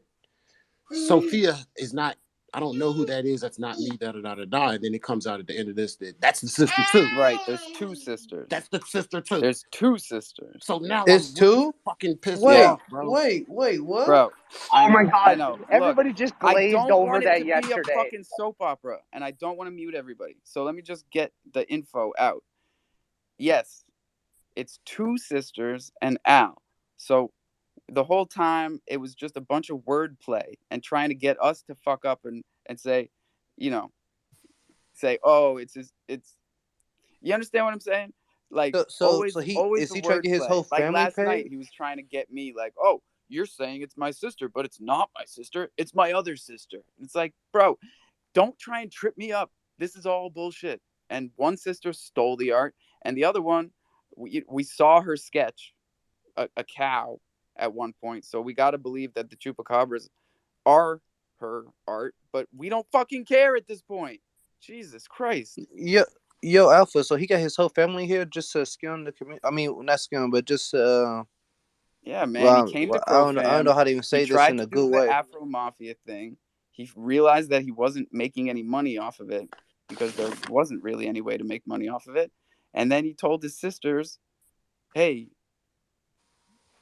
Sophia is not. I don't know who that is. That's not me. Da da da da da. And then it comes out at the end of this that that's the sister too. Right. There's two sisters. That's the sister too. There's two sisters. So now It's I'm really two? fucking pissed Yeah. off, bro. Wait, what? Bro, I Oh my know. I God! know. Look, Everybody just I glazed don't over want it that to be a yesterday. fucking soap opera, and I don't want to mute everybody. So let me just get the info out. Yes, it's two sisters and Al. So the whole time it was just a bunch of wordplay and trying to get us to fuck up and say, you know, say, oh, it's. You understand what I'm saying? Like So always is the he trying to get his wordplay. whole Like family last paid? night, he was trying to get me like, oh, you're saying it's my sister, but it's not my sister. It's my other sister. It's like, bro, don't try and trip me up. This is all bullshit. And one sister stole the art, and the other one, we saw her sketch a cow at one point. So we got to believe that the chupacabras are her art, but we don't fucking care at this point. Jesus Christ. Yo, yo, Alpha. So he got his whole family here just to scam the community. I mean, not scam, but just Yeah, man. He came to Crow I don't know Fam. how to even He say this tried in to a do good the way. Afro Mafia thing. He realized that he wasn't making any money off of it because there wasn't really any way to make money off of it. And then he told his sisters, "Hey,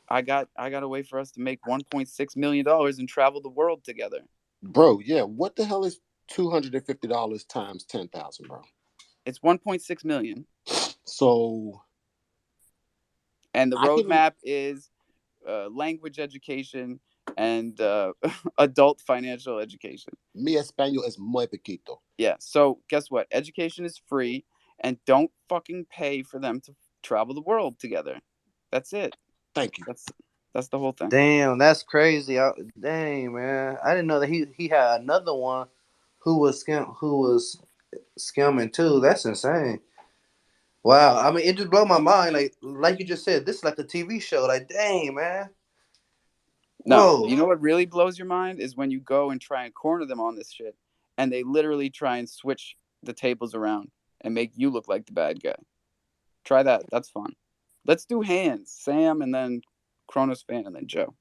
I got a way for us to make $1.6 million and travel the world together." Bro, yeah, what the hell is $250 times 10,000, bro? It's 1.6 million. So And the I can roadmap is language education and adult financial education. mi español es muy poquito. Yeah. So guess what? Education is free, and don't fucking pay for them to travel the world together. That's it. Thank you. That's the whole thing. Damn, that's crazy. Dang, man, I didn't know that he had another one who was scamming too. That's insane. Wow, I mean, it just blew my mind. Like you just said, this is like a TV show. Like, dang, man. No, Whoa. you know what really blows your mind is when you go and try and corner them on this shit, and they literally try and switch the tables around and make you look like the bad guy. Try that. That's fun. Let's do hands. Sam, and then Kronos Fan, and then Joe.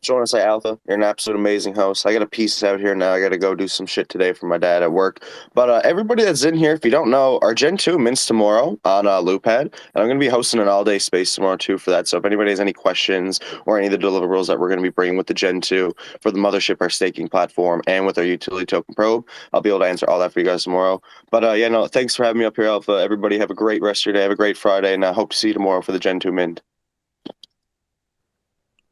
Just want to say, Alpha, you're an absolute amazing host. I got a piece out here now. I got to go do some shit today for my dad at work. But everybody that's in here, if you don't know, our Gen 2 mints tomorrow on Loopad. And I'm going to be hosting an all-day space tomorrow, too, for that. So if anybody has any questions or any of the deliverables that we're going to be bringing with the Gen 2 for the Mothership, our staking platform, and with our utility token probe, I'll be able to answer all that for you guys tomorrow. But yeah, no, thanks for having me up here, Alpha. Everybody have a great rest of your day. Have a great Friday, and I hope to see you tomorrow for the Gen 2 mint.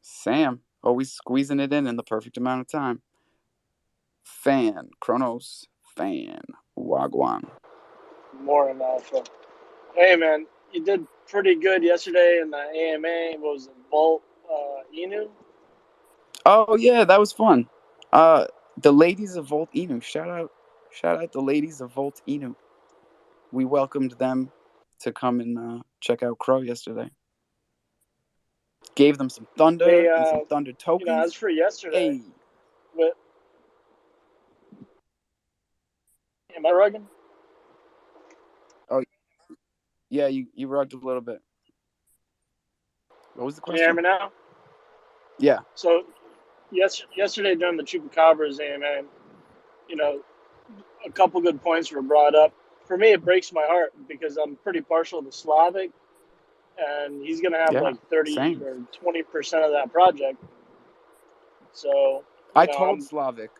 Sam, always squeezing it in the perfect amount of time. Kronos Fan, Wagwan. More than Alpha. Hey, man, you did pretty good yesterday in the AMA. What was it, Volt Inu? Oh yeah, that was fun. The ladies of Volt Inu. Shout out the ladies of Volt Inu. We welcomed them to come and check out Crow yesterday. Gave them some thunder Hey, and some thunder tokens. as for yesterday, Hey. with am I rugging? Oh yeah, you rugged a little bit. What was the Can you hear question? me now? Yeah. So, yesterday during the Chupacabras AMA, you know, a couple good points were brought up. For me, it breaks my heart because I'm pretty partial to Slavic, and he's going to have Yeah. like 30 Same. or 20% of that project. So, I told Slavic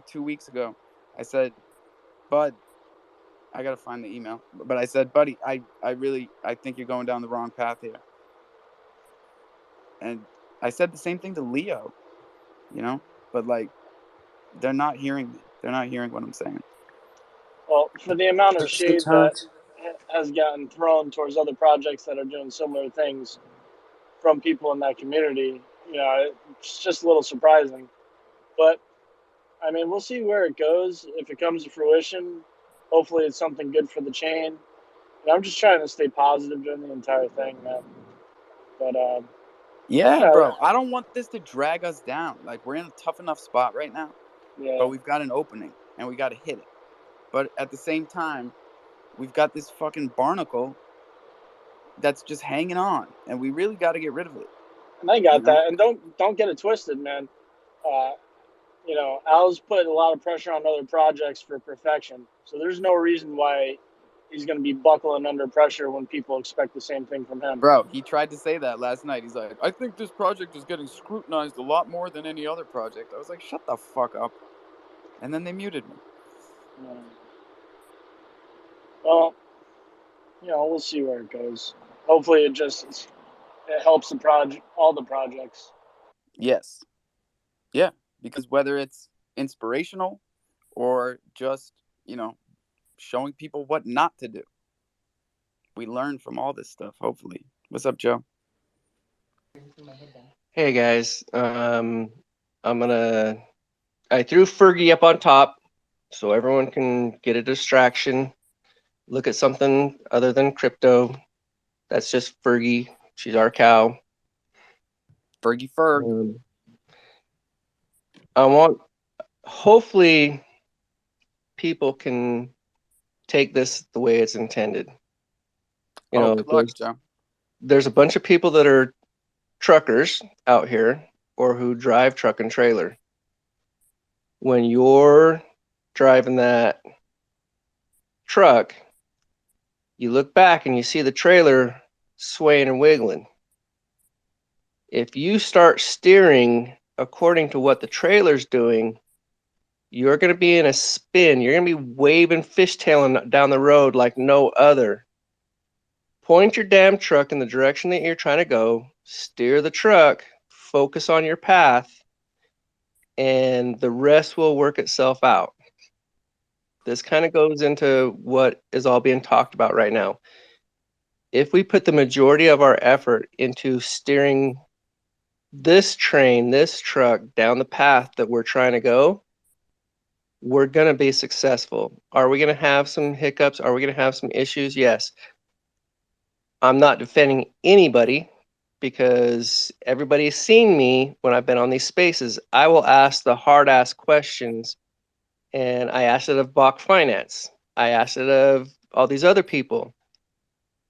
2 weeks ago. I said, Bud, I gotta find the email. But I said, buddy, I think you're going down the wrong path here. And I said the same thing to Leo, but like they're not hearing me. They're not hearing what I'm saying. Well, for the amount of It's good shade that times. has gotten thrown towards other projects that are doing similar things from people in that community, it's just a little surprising. But I mean, we'll see where it goes. If it comes to fruition, hopefully it's something good for the chain. And I'm just trying to stay positive during the entire thing, man. But Yeah, yeah, bro. I don't want this to drag us down. Like we're in a tough enough spot right now, but we've got an opening and we got to hit it. But at the same time, we've got this fucking barnacle that's just hanging on, and we really got to get rid of it. and I got that. And don't get it twisted, man. Al's put a lot of pressure on other projects for perfection. So there's no reason why he's going to be buckling under pressure when people expect the same thing from him. Bro, he tried to say that last night. He's like, I think this project is getting scrutinized a lot more than any other project. I was like, shut the fuck up. And then they muted me. Well, we'll see where it goes. Hopefully it helps all the projects. Yes. Yeah. Because whether it's inspirational or just, showing people what not to do, we learn from all this stuff, hopefully. What's up, Joe? Hey guys, I threw Fergie up on top so everyone can get a distraction, look at something other than crypto. That's just Fergie. She's our cow. Fergie Ferg. I want, hopefully, people can take this the way it's intended. Good luck, Joe. There's a bunch of people that are truckers out here or who drive truck and trailer. When you're driving that truck, you look back and you see the trailer swaying and wiggling. If you start steering according to what the trailer's doing, you're going to be in a spin. You're going to be waving fishtailing down the road like no other. Point your damn truck in the direction that you're trying to go, steer the truck, focus on your path, and the rest will work itself out. This kind of goes into what is all being talked about right now. If we put the majority of our effort into steering this train, this truck down the path that we're trying to go, we're going to be successful. Are we going to have some hiccups? Are we going to have some issues? Yes. I'm not defending anybody because everybody's seen me when I've been on these spaces. I will ask the hard ass questions, and I asked it of Bach Finance. I asked it of all these other people.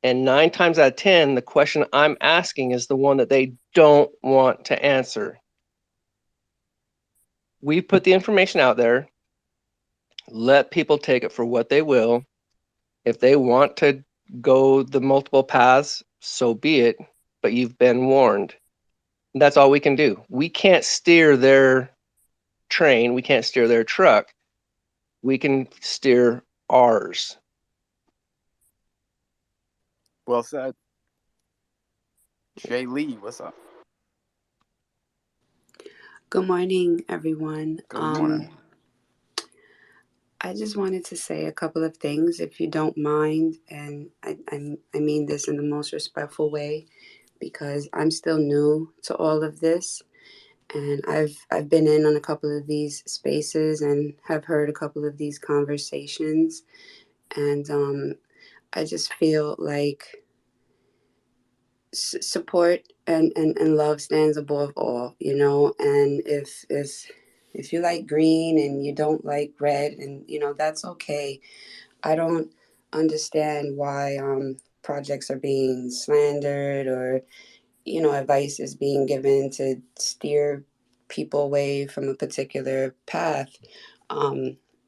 And 9 times out of 10, the question I'm asking is the one that they don't want to answer. We put the information out there. Let people take it for what they will. If they want to go the multiple paths, so be it. But you've been warned. That's all we can do. We can't steer their train. We can't steer their truck. We can steer ours. Well said. Jay Lee, what's up? Good morning, everyone. Good morning. I just wanted to say a couple of things, if you don't mind, and I mean this in the most respectful way, because I'm still new to all of this, and I've been in on a couple of these spaces and have heard a couple of these conversations, and I just feel like support and love stands above all, and if you like green and you don't like red, and that's okay. I don't understand why projects are being slandered, or advice is being given to steer people away from a particular path.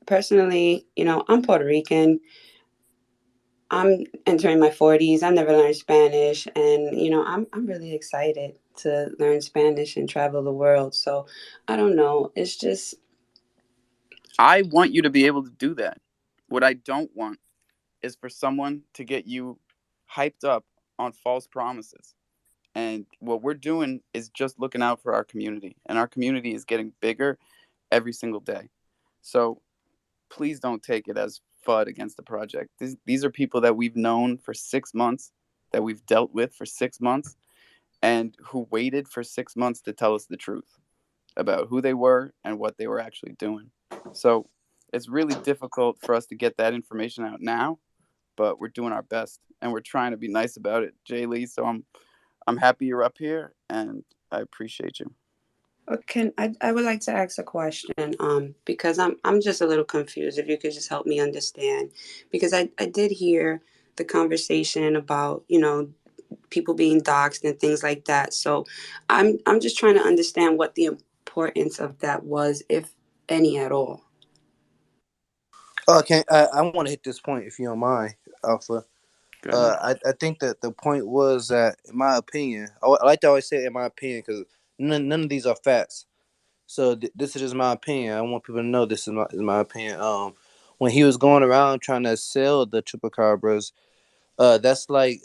Personally, I'm Puerto Rican. I'm entering my 40s. I never learned Spanish, and I'm really excited to learn Spanish and travel the world. So I don't know. It's just I want you to be able to do that. What I don't want is for someone to get you hyped up on false promises. And what we're doing is just looking out for our community, and our community is getting bigger every single day. So please don't take it as FUD against the project. These are people that we've known for 6 months, that we've dealt with for 6 months, and who waited for 6 months to tell us the truth about who they were and what they were actually doing. So it's really difficult for us to get that information out now, but we're doing our best and we're trying to be nice about it, Jay Lee. So I'm happy you're up here, and I appreciate you. I would like to ask a question, because I'm just a little confused. If you could just help me understand, because I did hear the conversation about people being doxxed and things like that. So I'm just trying to understand what the importance of that was, if any at all. Okay, I want to hit this point if you don't mind, Alpha. Good. I think that the point was that, in my opinion, I like to always say in my opinion, because none of these are facts. So this is just my opinion. I want people to know this is my opinion. When he was going around trying to sell the chupacabras, that's like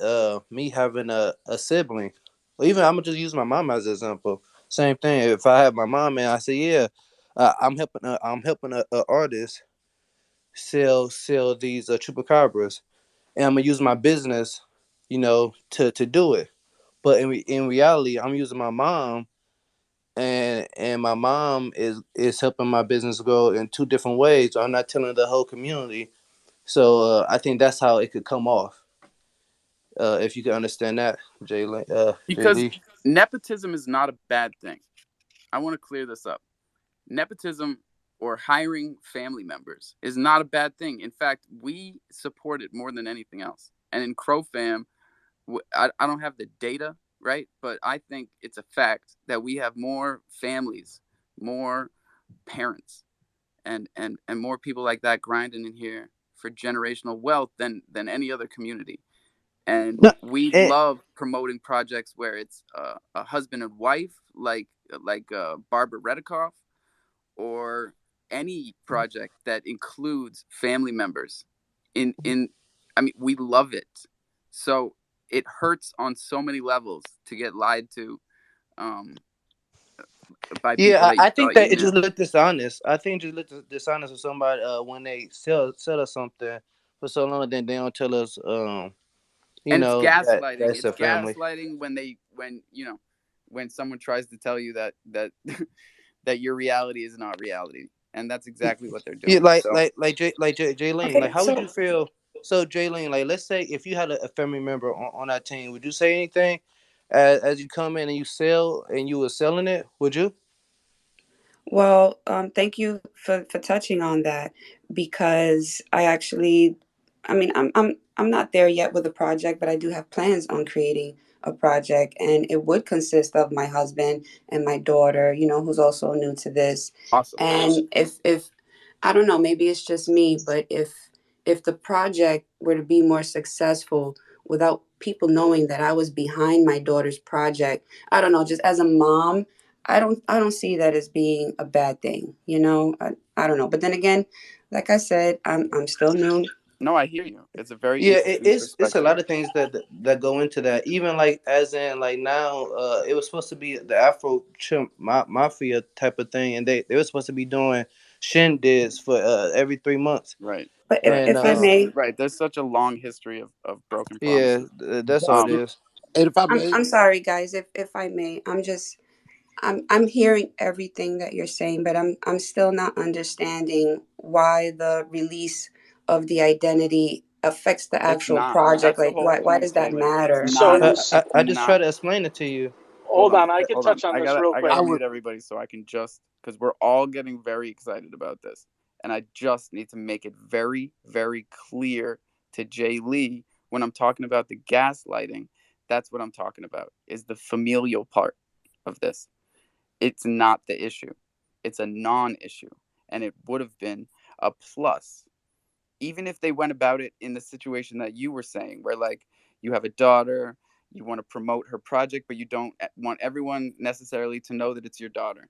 me having a sibling. Or even I'm gonna just use my mom as an example. Same thing. If I have my mom and I say, yeah, I'm helping a artist sell these chupacabras, and I'm gonna use my business, to do it. But in reality, I'm using my mom, and my mom is helping my business grow in two different ways. I'm not telling the whole community. So I think that's how it could come off. If you can understand that, Jay Because Lee. nepotism is not a bad thing. I want to clear this up. Nepotism or hiring family members is not a bad thing. In fact, we support it more than anything else. And in Crow Fam, I don't have the data, right? But I think it's a fact that we have more families, more parents, and more people like that grinding in here for generational wealth than any other community. And No, we and, love promoting projects where it's a husband and wife, like Barbara Redikoff, or any project that includes family members. In I mean, we love it. So it hurts on so many levels to get lied to um, by people yeah, that you I think thought you that it knew. just looked dishonest. I think it just looked dishonest with somebody when they sell us something for so long, then they don't tell us, And it's that gaslighting. that's It's a family. gaslighting when someone tries to tell you that that your reality is not reality, and that's exactly what they're Yeah, doing. So Jaylene, like Okay, how would so you feel? So Jaylene, like let's say if you had a family member on that team, would you say anything as you come in and you sell and you were selling it? Would you? well, thank you for touching on that because I actually, I mean, I'm not there yet with a project, but I do have plans on creating a project, and it would consist of my husband and my daughter, who's also new to this. awesome. And if I don't know, maybe it's just me, but if the project were to be more successful without people knowing that I was behind my daughter's project, I don't know, just as a mom, I don't see that as being a bad thing, I don't know. But then again, like I said, I'm still new. No, I hear you. It's a very Yeah, interesting it's a perspective. lot of things that go into that. Even like as in like now, it was supposed to be the Afro Chimp Mafia type of thing, and they were supposed to be doing shindigs for every 3 months, Right. But if, Right. and if I may, There's such a long history of broken yeah, promises. that's all it Um, is. And if I I'm may, I'm sorry, guys. If I may, I'm hearing everything that you're saying, but I'm still not understanding why the release of the identity affects the it's actual not. project. That's the Like, whole why point, does that Jalen. It's matter? So, not. I It's just try not. to explain it to you. hold on, I could Hold on. touch on I this gotta real I quick. gotta I mute would. everybody so I can just because we're all getting very excited about this, and I just need to make it very very clear to Jay Lee when I'm talking about the gaslighting. That's what I'm talking about. Is the familial part of this. It's not the issue. It's a non-issue, and it would have been a plus even if they went about it in the situation that you were saying, where like you have a daughter, you want to promote her project, but you don't want everyone necessarily to know that it's your daughter.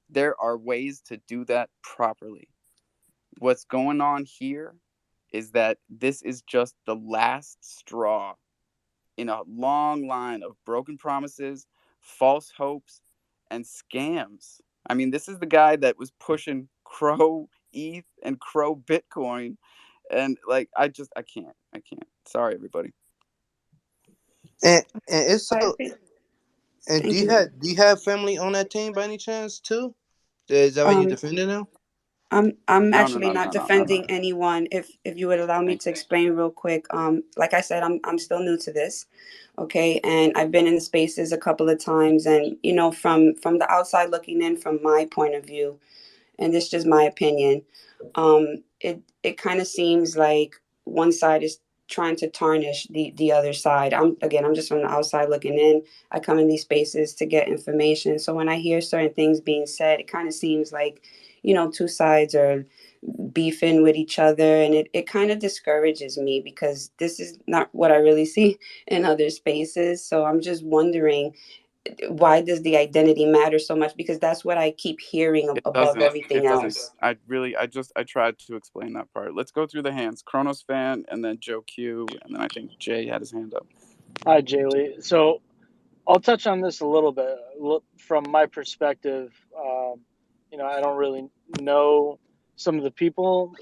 There are ways to do that properly. What's going on here is that this is just the last straw in a long line of broken promises, false hopes, and scams. I mean, this is the guy that was pushing Crow ETH and Crow Bitcoin, and like I can't. Sorry, everybody. And it's I so. think. And Thank you. do you have family on that team by any chance too? Is that why you Um, defending them? I'm No, no, actually no, not no, no, no, no. defending anyone. If you would allow me Thank to explain real quick, like I said, I'm still new to this, okay, and I've been in the spaces a couple of times, and from the outside looking in, from my point of view, and this is just my opinion, it kind of seems like one side is trying to tarnish the other side. I'm just from the outside looking in. I come in these spaces to get information, so when I hear certain things being said, it kind of seems like two sides are beefing with each other, and it kind of discourages me because this is not what I really see in other spaces. So I'm just wondering, why does the identity matter so much, because that's what I keep hearing you. It above doesn't. everything It doesn't. else. I tried to explain that part. Let's go through the hands. Chronos fan, and then Joe Q, and then I think Jay had his hand up. Hi, Jaylee. So I'll touch on this a little bit from my perspective. I don't really know some of the people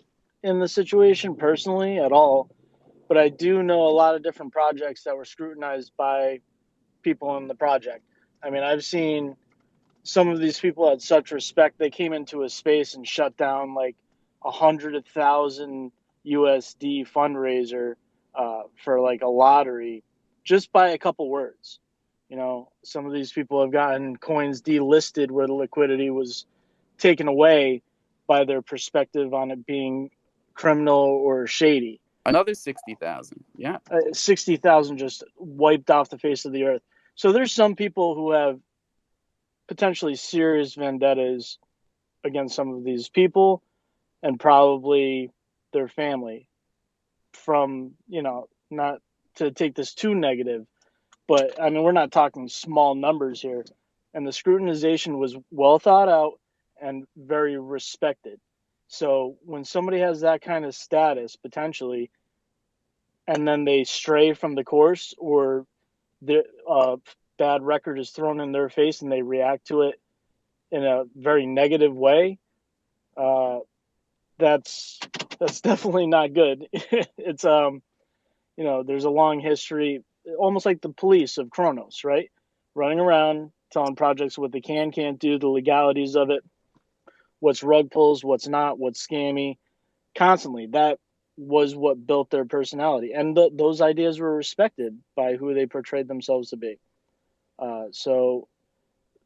in the situation personally at all, but I do know a lot of different projects that were scrutinized by people in the project. I mean, I've seen some of these people had such respect, they came into a space and shut down like 100,000 USD fundraiser for like a lottery just by a couple words. Some of these people have gotten coins delisted where the liquidity was taken away by their perspective on it being criminal or shady. Another 60,000. Yeah. 60,000 just wiped off the face of the earth. So there's some people who have potentially serious vendettas against some of these people and probably their family from, not to take this too negative, but I mean, we're not talking small numbers here. And the scrutinization was well thought out and very respected. So when somebody has that kind of status, potentially, and then they stray from the course or the bad record is thrown in their face and they react to it in a very negative way, that's definitely not good. It's there's a long history, almost like the police of Kronos, right? Running around telling projects what they can't do, the legalities of it, what's rug pulls, what's not, what's scammy, constantly. That was what built their personality, and those ideas were respected by who they portrayed themselves to be. So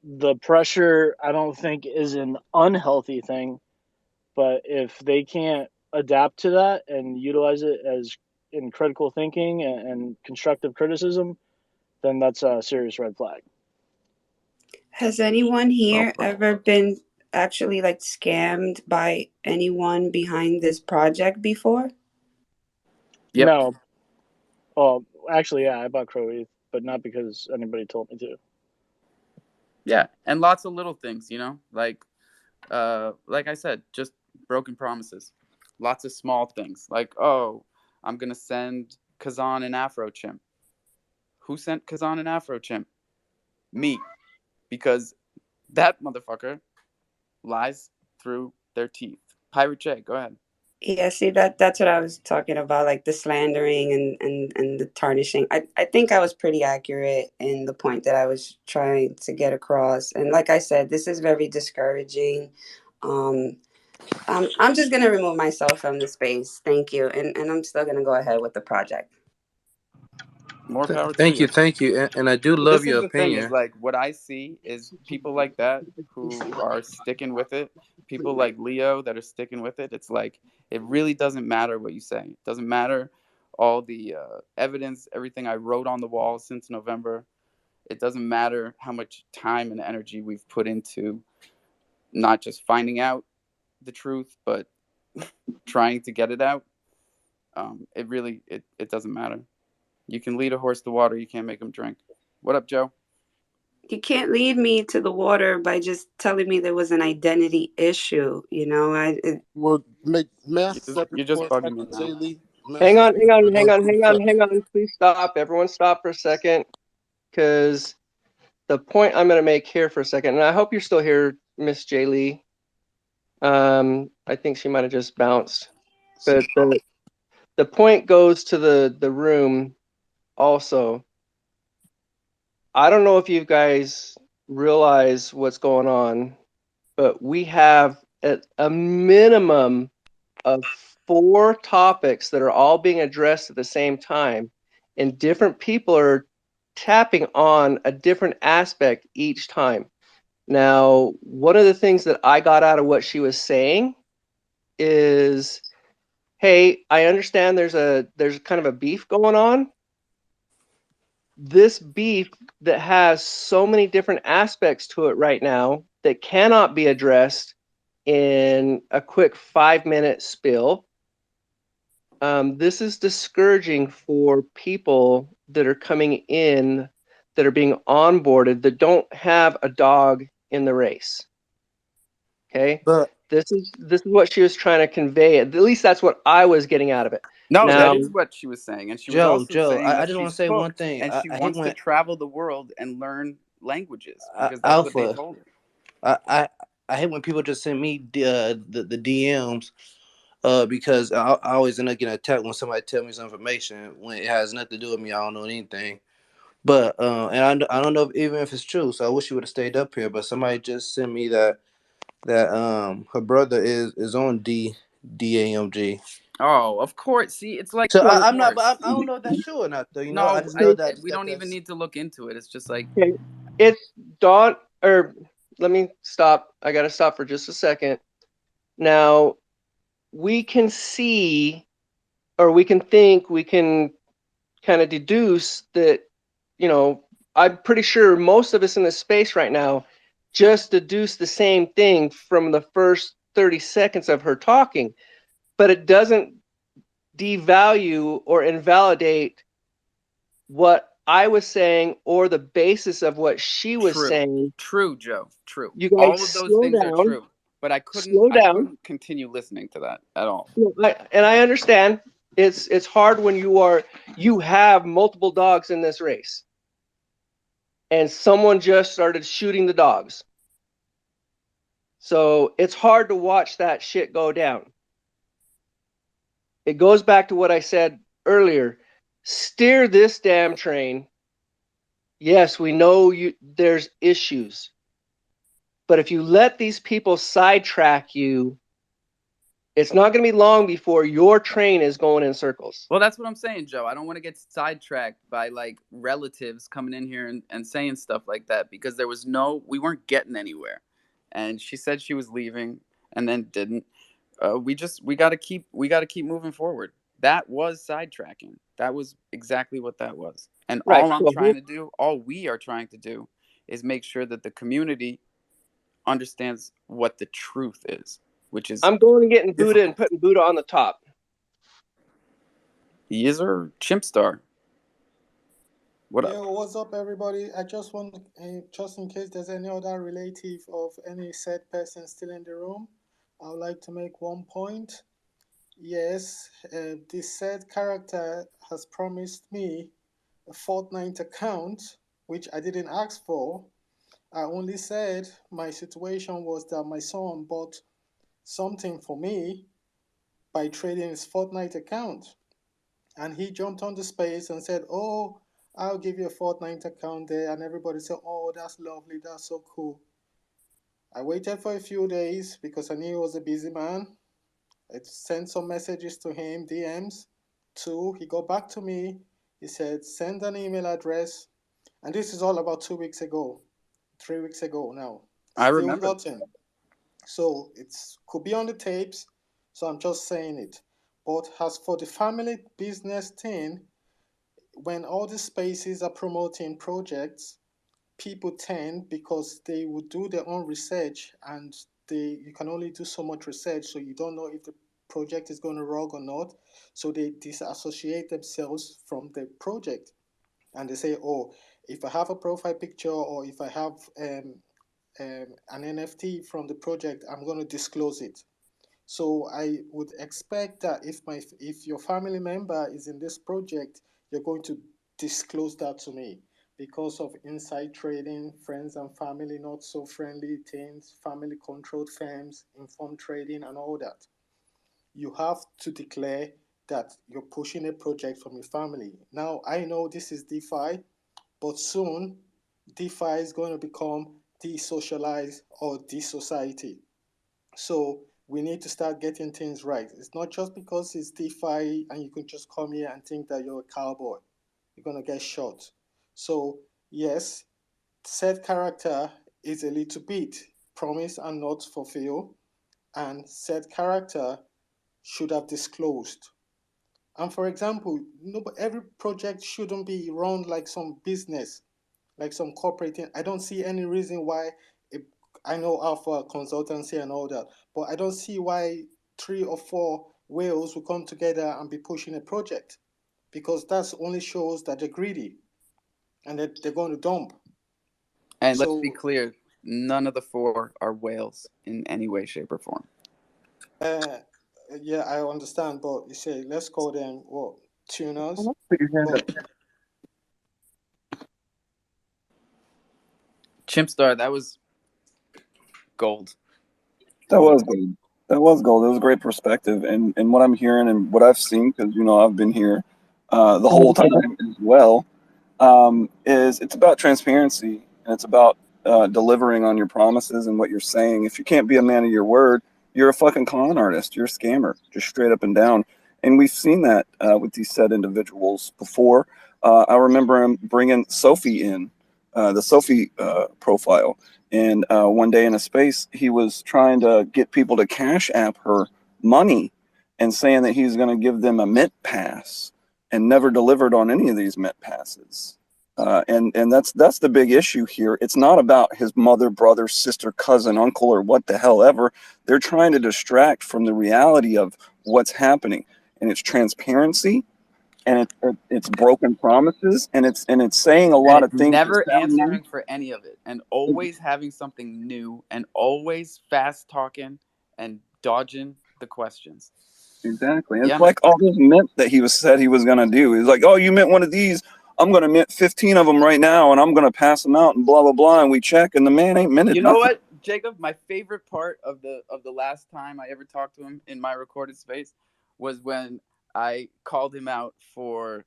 the pressure, I don't think, is an unhealthy thing, but if they can't adapt to that and utilize it as in critical thinking and constructive criticism, then that's a serious red flag. Has anyone here ever been actually like scammed by anyone behind this project before? Yep. No. Well, actually, yeah, I bought Crow ETH, but not because anybody told me to. Yeah, and lots of little things, like I said, just broken promises. Lots of small things, like, oh, I'm gonna send Kazan an Afro chimp. Who sent Kazan an Afro chimp? Me, because that motherfucker lies through their teeth. Pirate J, go ahead. Yeah, see that's what I was talking about, like the slandering and the tarnishing. I think I was pretty accurate in the point that I was trying to get across. And like I said, this is very discouraging. I'm just gonna remove myself from the space. Thank you. And I'm still gonna go ahead with the project. More power Thank to you. Thank you. And I do But love this is your the thing, opinion. is like what I see is people like that who are sticking with it. People like Leo that are sticking with it. It's like it really doesn't matter what you say. It doesn't matter all the evidence, everything I wrote on the wall since November. It doesn't matter how much time and energy we've put into not just finding out the truth, but trying to get it out. It doesn't matter. You can lead a horse to water. You can't make him drink. What up, Joe? You can't lead me to the water by just telling me there was an identity issue. Well, may I step in You're just for a bugging me second, now. Jay Lee? Hang on. Please stop. Everyone stop for a second, because the point I'm going to make here for a second, and I hope you're still here, Miss J. Lee. I think she might have just bounced. But the point goes to the room also. I don't know if you guys realize what's going on, but we have at a minimum of 4 topics that are all being addressed at the same time, and different people are tapping on a different aspect each time. Now, one of the things that I got out of what she was saying is, hey, I understand there's kind of a beef going on. This beef that has so many different aspects to it right now that cannot be addressed in a quick 5-minute spill. This is discouraging for people that are coming in, that are being onboarded, that don't have a dog in the race. Okay, But this is what she was trying to convey. At least that's what I was getting out of it. No, Now, that is what she was saying, and she was Joe, also Joe, saying I that just want she's to say one hooked thing. and she I hate wants to when travel the world and learn languages because that's what they Alpha. told her. I hate when people just send me the DMs because I always end up getting attacked when somebody tells me some information when it has nothing to do with me. I don't know anything. But and I don't know even if it's true. So I wish you would have stayed up here. But somebody just sent me that her brother is on DAMG. Oh, of course. See, it's like, So of so, I'm not, course. but I don't know if that's true or not, though. I No, just know we don't even that's need to look into it. It's just like, okay, it's Dawn, or let me stop. I got to stop for just a second. Now, we can see, or we can think, we can kind of deduce that, I'm pretty sure most of us in this space right now just deduce the same thing from the first 30 seconds of her talking, but it doesn't devalue or invalidate what I was saying or the basis of what she was true, saying. true, Joe, true. You All of guys those things are true, but slow I down. couldn't continue listening to that at all. And I understand it's hard when you have multiple dogs in this race and someone just started shooting the dogs. So it's hard to watch that shit go down. It goes back to what I said earlier. Steer this damn train. Yes, we know there's issues. But if you let these people sidetrack you, it's not going to be long before your train is going in circles. Well, that's what I'm saying, Joe. I don't want to get sidetracked by like relatives coming in here and saying stuff like that because we weren't getting anywhere. And she said she was leaving and then didn't. We got to keep moving forward. That was sidetracking. That was exactly what that was. And Right. all we are trying to do is make sure that the community understands what the truth is, which is I'm going and getting Buddha and difficult. putting Buddha on the top. He is our chimp star. What up? Yo, what's up, everybody? I just want, just in case there's any other relative of any said person still in the room, I would like to make one point. Yes, this said character has promised me a Fortnite account, which I didn't ask for. I only said my situation was that my son bought something for me by trading his Fortnite account. And he jumped on the space and said, "Oh, I'll give you a Fortnite account there." And everybody said, "Oh, that's lovely. That's so cool." I waited for a few days because I knew he was a busy man. I sent some messages to him, DMs. Two, he got back to me. He said, "Send an email address." And this is all about 2 weeks ago, 3 weeks ago now. I Still remember. nothing. So it could be on the tapes. So I'm just saying it. But as for the family business thing, when all the spaces are promoting projects, people tend, because they would do their own research, and you can only do so much research, so you don't know if the project is going to rock or not. So they disassociate themselves from the project, and they say, "Oh, if I have a profile picture or if I have an NFT from the project, I'm going to disclose it." So I would expect that if your family member is in this project, you're going to disclose that to me, because of inside trading, friends and family not so friendly things, family controlled firms, informed trading, and all that. You have to declare that you're pushing a project from your family. Now I know this is DeFi, but soon DeFi is going to become de-socialized or de-society. So we need to start getting things right. It's not just because it's DeFi and you can just come here and think that you're a cowboy. You're going to get shot. So, yes, said character is a little bit promise and not fulfill, and said character should have disclosed. And for example, every project shouldn't be run like some business, like some corporate thing. I don't see any reason why. I know Alpha consultancy and all that, but I don't see why 3 or 4 whales will come together and be pushing a project, because that only shows that they're greedy and that they're going to dump. And let's be So clear, none of the 4 are whales in any way, shape, or form. Yeah, I understand, but you say let's call them what, tuners? Put your hand up. But Chimpstar, that was gold. That was gold. That was gold. It was a great perspective, and what I'm hearing and what I've seen, because I've been here the whole time as well. Is it's about transparency and it's about delivering on your promises and what you're saying. If you can't be a man of your word, you're a fucking con artist. You're a scammer, just straight up and down. And we've seen that with these said individuals before. I remember him bringing Sophie in, the Sophie profile. And one day in a space, he was trying to get people to Cash App her money and saying that he's going to give them a Mint pass, and never delivered on any of these Met passes. And that's the big issue here. It's not about his mother, brother, sister, cousin, uncle, or what the hell ever. They're trying to distract from the reality of what's happening, and it's transparency, and it's broken promises, and it's saying a lot of things. Never answering for any of it, and always having something new, and always fast talking and dodging the questions. Exactly. It's like all those mint that he said he was going to do. He's like, oh, you mint one of these. I'm going to mint 15 of them right now, and I'm going to pass them out and blah, blah, blah. And we check, and the man ain't minted You know nothing. what, Jacob? My favorite part of the last time I ever talked to him in my recorded space was when I called him out for,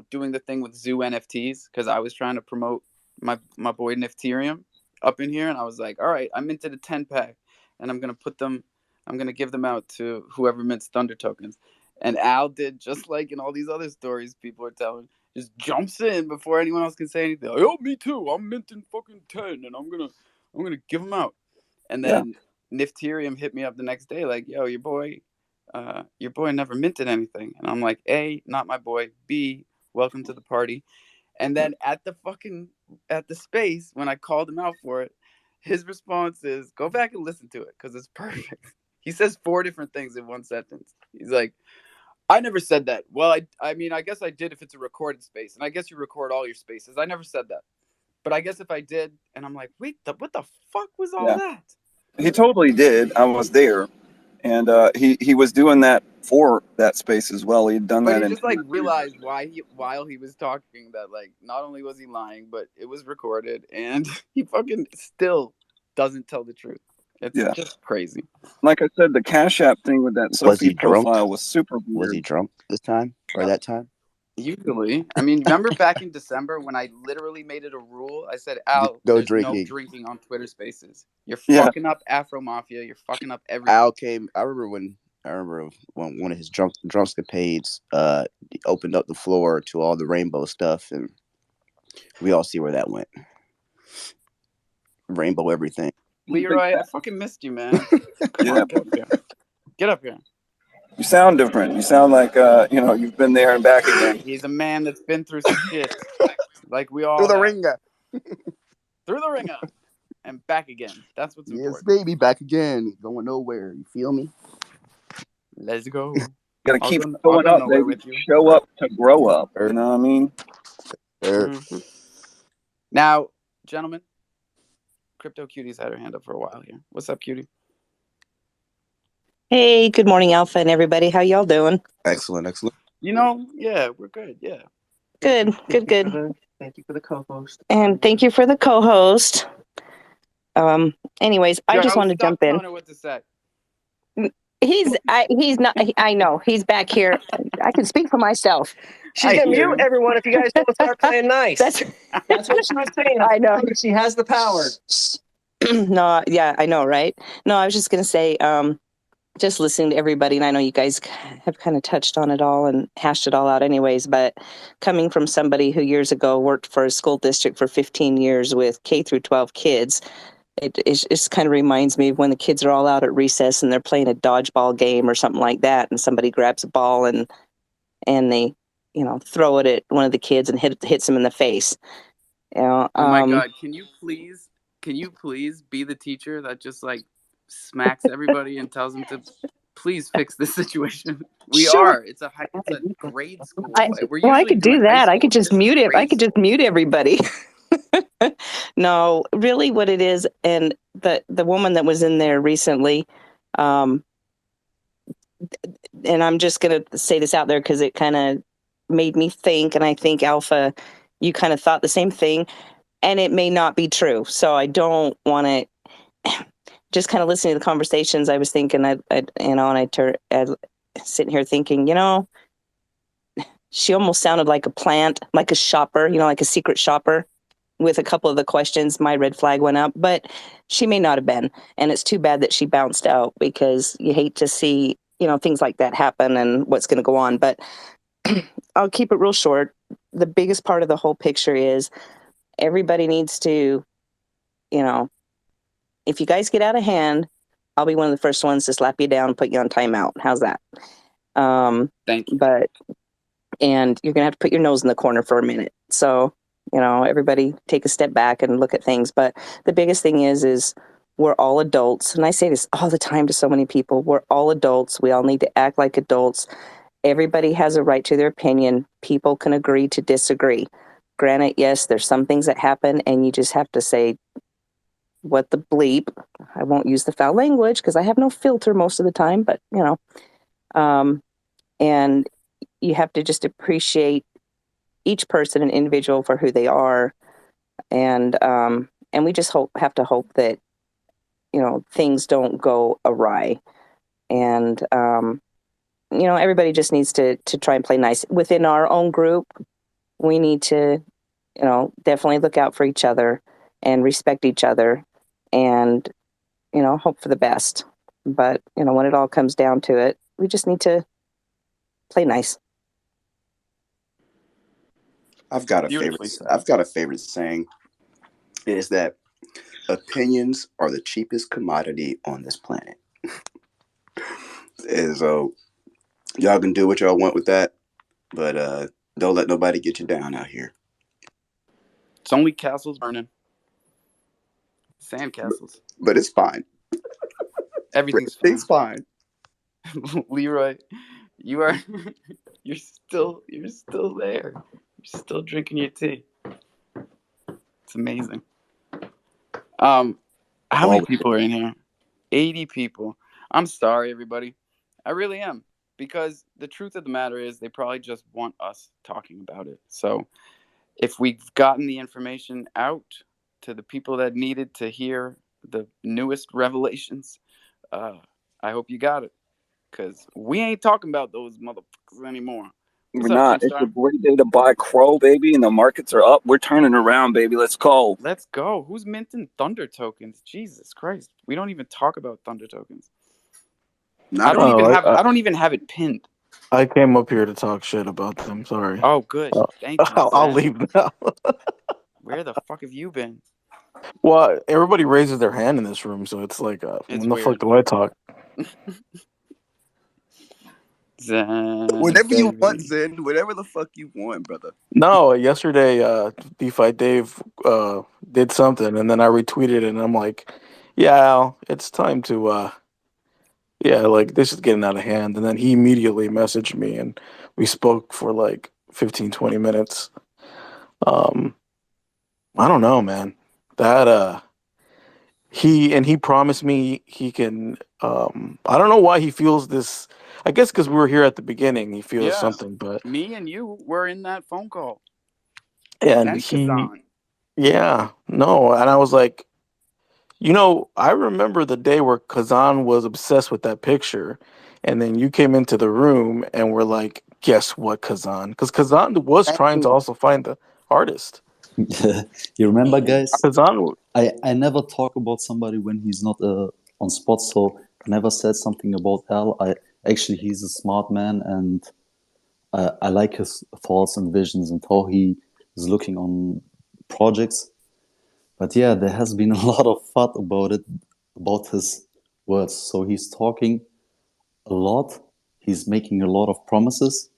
doing the thing with Zoo NFTs, because I was trying to promote my boy Nifterium up in here. And I was like, all right, I minted a 10-pack, and I'm going to give them out to whoever mints Thunder tokens. And Al did just like in all these other stories people are telling, just jumps in before anyone else can say anything. Like, oh, me too. I'm minting fucking 10, and I'm gonna give them out. And then Nifterium hit me up the next day like, yo, your boy never minted anything. And I'm like, A, not my boy. B, welcome to the party. And then at the space, when I called him out for it, his response is, go back and listen to it, because it's perfect. He says 4 different things in one sentence. He's like, I never said that. Well, I mean, I guess I did if it's a recorded space. And I guess you record all your spaces. I never said that. But I guess if I did, and I'm like, wait, what the fuck was all that? He totally did. I was there. And he was doing that for that space as well. He'd done that. But he just realized while he was talking that not only was he lying, but it was recorded, and he fucking still doesn't tell the truth. It's just crazy. Like I said, the Cash App thing with that Sophie profile was super weird. Was he drunk this time or that time? Usually. I mean, remember back in December when I literally made it a rule? I said, Al, there's no drinking on Twitter Spaces. You're fucking up Afro Mafia. You're fucking up everything. Al came. I remember when one of his drunkscapades opened up the floor to all the rainbow stuff, and we all see where that went. Rainbow everything. Leroy, I fucking missed you, man. Come on, get up here. Get up here. You sound different. You sound like you've been there and back again. He's a man that's been through some shit, like we all through the have. ringer, through the ringer, and back again. That's what's important. Yes, baby, back again. Going nowhere. You feel me? Let's go. Gotta keep going up, baby. With you. Show up to grow up. You know what I mean? Mm-hmm. Now, gentlemen, Crypto Cutie's had her hand up for a while here. What's up, Cutie? Hey, good morning, Alpha and everybody. How y'all doing? Excellent. Yeah, we're good. Yeah. Good. Thank you for the co-host. And thank you for the co-host. Anyways, I just wanted to jump in. What to say. He's not. I know he's back here. I can speak for myself. She's gonna mute everyone if you guys don't start playing nice. That's what she was saying. I know she has the power. No, yeah, I know, right? No, I was just gonna say, just listening to everybody, and I know you guys have kind of touched on it all and hashed it all out, anyways. But coming from somebody who years ago worked for a school district for 15 years with K through 12 kids. It just kind of reminds me of when the kids are all out at recess and they're playing a dodgeball game or something like that, and somebody grabs a ball and they, throw it at one of the kids and hits them in the face. Oh my God! Can you please be the teacher that just smacks everybody and tells them to please fix this situation? It's a grade school. I could do that. I could just mute it. I could just mute everybody. No, really what it is, and the woman that was in there recently, and I'm just going to say this out there because it kind of made me think, and I think Alpha, you kind of thought the same thing, and it may not be true. So I don't want to. Just kind of listening to the conversations, I was thinking, and I'd sitting here thinking, she almost sounded like a plant, like a shopper, like a secret shopper. With a couple of the questions, my red flag went up, but she may not have been. And it's too bad that she bounced out because you hate to see, things like that happen and what's going to go on. But I'll keep it real short. The biggest part of the whole picture is everybody needs to, if you guys get out of hand, I'll be one of the first ones to slap you down and put you on timeout. How's that? Thank you. And you're going to have to put your nose in the corner for a minute. So, everybody take a step back and look at things. But the biggest thing is we're all adults. And I say this all the time to so many people. We're all adults. We all need to act like adults. Everybody has a right to their opinion. People can agree to disagree. Granted, yes, there's some things that happen and you just have to say, what the bleep. I won't use the foul language because I have no filter most of the time, but, and you have to just appreciate each person and individual for who they are. And we just have to hope that, things don't go awry. And, everybody just needs to try and play nice. Within our own group, we need to, definitely look out for each other and respect each other and, hope for the best. But, when it all comes down to it, we just need to play nice. I've got a favorite saying. It is that opinions are the cheapest commodity on this planet. And so y'all can do what y'all want with that, but don't let nobody get you down out here. It's only castles burning. Sand castles. But it's fine. Everything's fine. Leroy, you're still there. You're still drinking your tea. It's amazing. How many people are in here? 80 people. I'm sorry, everybody. I really am. Because the truth of the matter is they probably just want us talking about it. So if we've gotten the information out to the people that needed to hear the newest revelations, I hope you got it. Because we ain't talking about those motherfuckers anymore. We're not. It's a great day to buy Cro, baby, and the markets are up. We're turning around, baby. Let's go. Let's go. Who's minting Thunder tokens? Jesus Christ. We don't even talk about Thunder tokens. I don't even have it pinned. I came up here to talk shit about them. Sorry. Oh, good. Thank you. I'll leave now. Where the fuck have you been? Well, everybody raises their hand in this room, so it's like, when the fuck do I talk? Whenever you want, Zen. Whatever the fuck you want, brother. No, yesterday, DeFi Dave did something, and then I retweeted it, and I'm like, yeah, Al, it's time to, this is getting out of hand. And then he immediately messaged me, and we spoke for like 15, 20 minutes. I don't know, man. That, he promised me he can, I don't know why he feels this. I guess because we were here at the beginning, he feels something, but me and you were in that phone call. And Kazan. And I was like, I remember the day where Kazan was obsessed with that picture, and then you came into the room and were like, guess what, Kazan? Because Kazan was trying to also find the artist. You remember, guys? Kazan, I never talk about somebody when he's not on spot, so I never said something about Al. He's a smart man, and I like his thoughts and visions and how he is looking on projects. But yeah, there has been a lot of thought about his words. So he's talking a lot. He's making a lot of promises.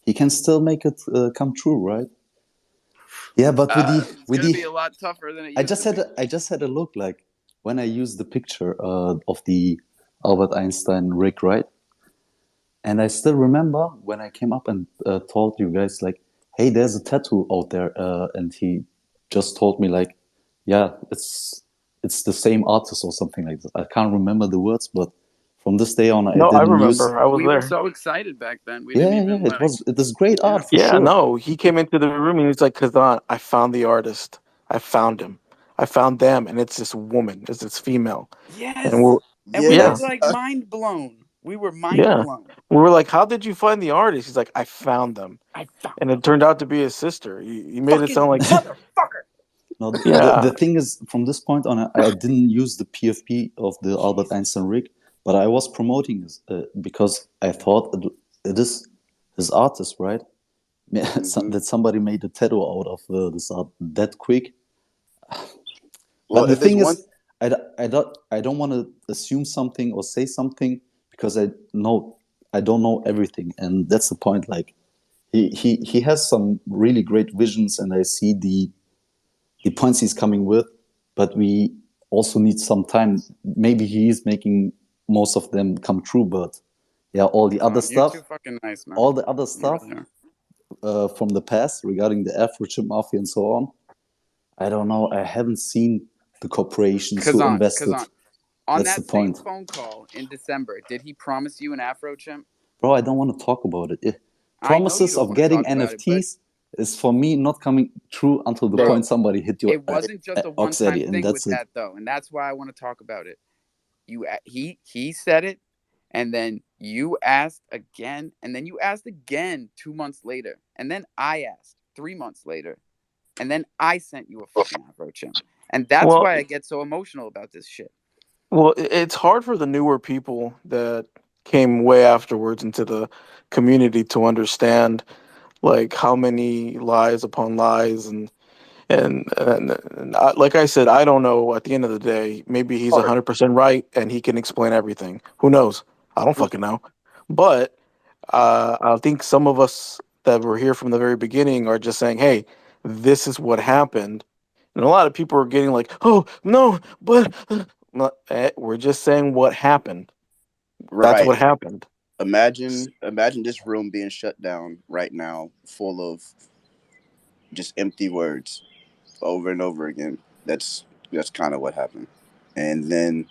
He can still make it come true, right? Yeah, but it's gonna be a lot tougher than it used to be. I just had a look, like when I used the picture of the Albert Einstein rig, right? And I still remember when I came up and told you guys, like, hey, there's a tattoo out there. And he just told me, like, yeah, it's the same artist or something like that. I can't remember the words, but From this day on, I No, I didn't use. remember. I was We were there. so excited back then. We didn't Yeah, even it like. was. It is great art for Yeah, sure. no, he came into the room and he's like, Kazan, I found the artist. I found him. I found them, and it's this woman, it's this female. And Yes, we're and we were yeah, Yes. like mind blown. We were mind yeah. blown. We were like, how did you find the artist? He's like, I found them. I found And them. it turned out to be his sister. He made it Fucking sound like motherfucker. No, yeah. the thing is, from this point on, I didn't use the PFP of the Albert Jesus. Einstein rig, but I was promoting this because I thought it is his artist, right? Hmm. That somebody made a tattoo out of this art that quick. Well, But the if there's thing one, is, I don't want to assume something or say something because I don't know everything, and that's the point. Like he has some really great visions, and I see the points he's coming with, but we also need some time. Maybe he is making most of them come true, but yeah, You're too fucking nice, man. all the other You stuff really are. from the past regarding the Afro chip mafia and so on, I don't know. I haven't seen the corporations who invested. Kazan. On That's the that same point, phone call in December, did he promise you an Afro chimp? bro. I don't want to talk about it. I know you Promises don't of want to getting talk about it, but NFTs is for me not coming true until the bro, point somebody hit your it wasn't just a one-time Oxetti, and thing with that's it. that though, and that's why I want to talk about it. He said it, and then you asked again, and then you asked again 2 months later, and then I asked 3 months later, and then I sent you a fucking Afro chimp, and that's Well, why I get so emotional about this shit. well, it's hard for the newer people that came way afterwards into the community to understand like how many lies upon lies and like I said, I don't know. At the end of the day, maybe he's Hard. 100% right and he can explain everything. Who knows? I don't fucking know. But I think some of us that were here from the very beginning are just saying, "Hey, this is what happened," and a lot of people are getting like, "Oh no," but we're just saying what happened. That's right? what happened. Imagine this room being shut down right now, full of just empty words over and over again. That's kind of what happened. And then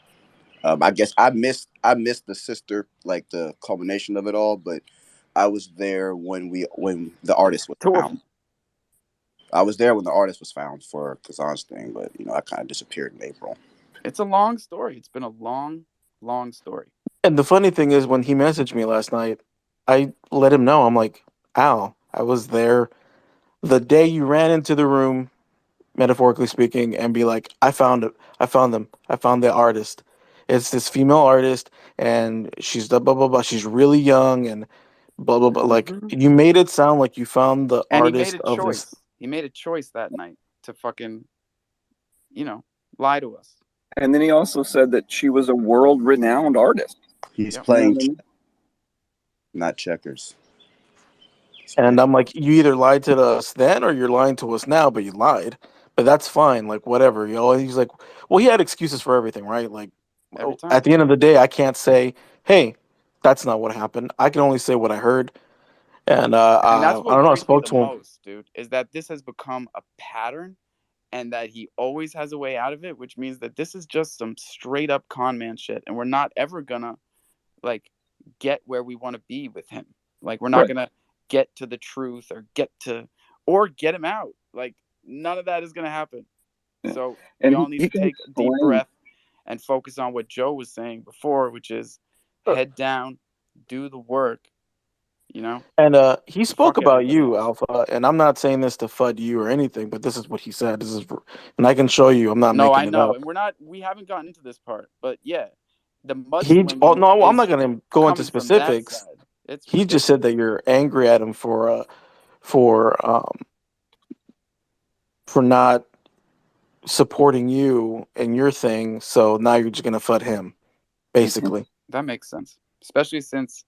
I guess I missed the sister, like the culmination of it all, but I was there when the artist was Two of found. them. I was there when the artist was found for Kazan's thing, but I kind of disappeared in April. It's a long story. It's been a long, long story. And the funny thing is, when he messaged me last night, I let him know. I'm like, Al, I was there the day you ran into the room, metaphorically speaking, and be like, I found it. I found them. I found the artist. It's this female artist, and she's blah blah blah blah. She's really young, and blah blah blah. Like Hmm. you made it sound like you found the And he made artist a of this. choice. He made a choice that night to fucking, lie to us. And then he also said that she was a world-renowned artist. He's Yep. You know playing, what I mean? not checkers. That's what And I'm like, you either lied to us then, or you're lying to us now. But you lied. But that's fine. Like whatever. He's like, well, he had excuses for everything, right? Like, Every at time. the end of the day, I can't say, hey, that's not what happened. I can only say what I heard. And And that's I what don't know. I worries me spoke the to him. most, dude, is that this has become a pattern and that he always has a way out of it, which means that this is just some straight up con man shit. And we're not ever gonna like get where we want to be with him. Like we're not Right. gonna get to the truth or get him out. Like none of that is gonna happen. Yeah. So we And all need he to can take a deep explain. breath and focus on what Joe was saying before, which is head down, do the work, And he spoke fuck about everybody you, else. Alpha. And I'm not saying this to FUD you or anything, but this is what he said. And I can show you. I'm not No, I making it know. up. And we haven't gotten into this part, but yeah, the Oh mudslinging no, I'm not is going to go into coming from that specifics. side. It's He just said that ridiculous. you're angry at him for not supporting you and your thing. So now you're just going to FUD him, Mhm. basically. That makes sense, especially since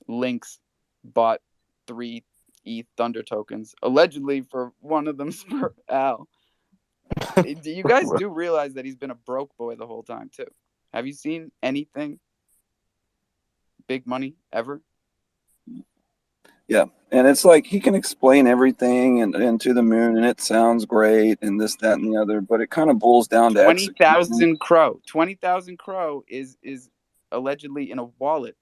Lynx bought 3 ETH Thunder tokens, allegedly for one of them for Al. Do you guys do realize that he's been a broke boy the whole time too? Have you seen anything big money ever? Yeah. And it's like he can explain everything and to the moon, and it sounds great, and this, that, and the other, but it kind of boils down to execution. 20,000 Cro. 20,000 Cro is allegedly in a wallet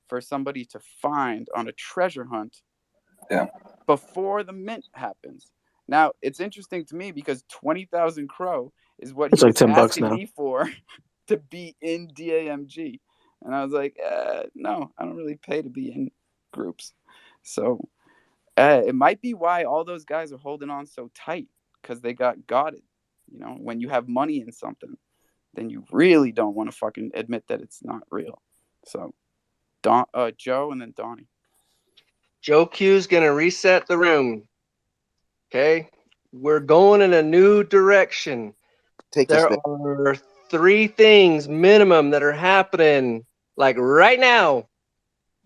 for somebody to find on a treasure hunt before the mint happens. Now, it's interesting to me because 20,000 Cro is what It's he like was $10 asking now. me for to be in DAMG. And I was like, no, I don't really pay to be in groups. So it might be why all those guys are holding on so tight, because they got it. You know, when you have money in something, then you really don't want to fucking admit that it's not real. So, Joe and then Donnie. Joe Q's going to reset the room. Okay? We're going in a new direction. There are 3 things minimum that are happening, like right now,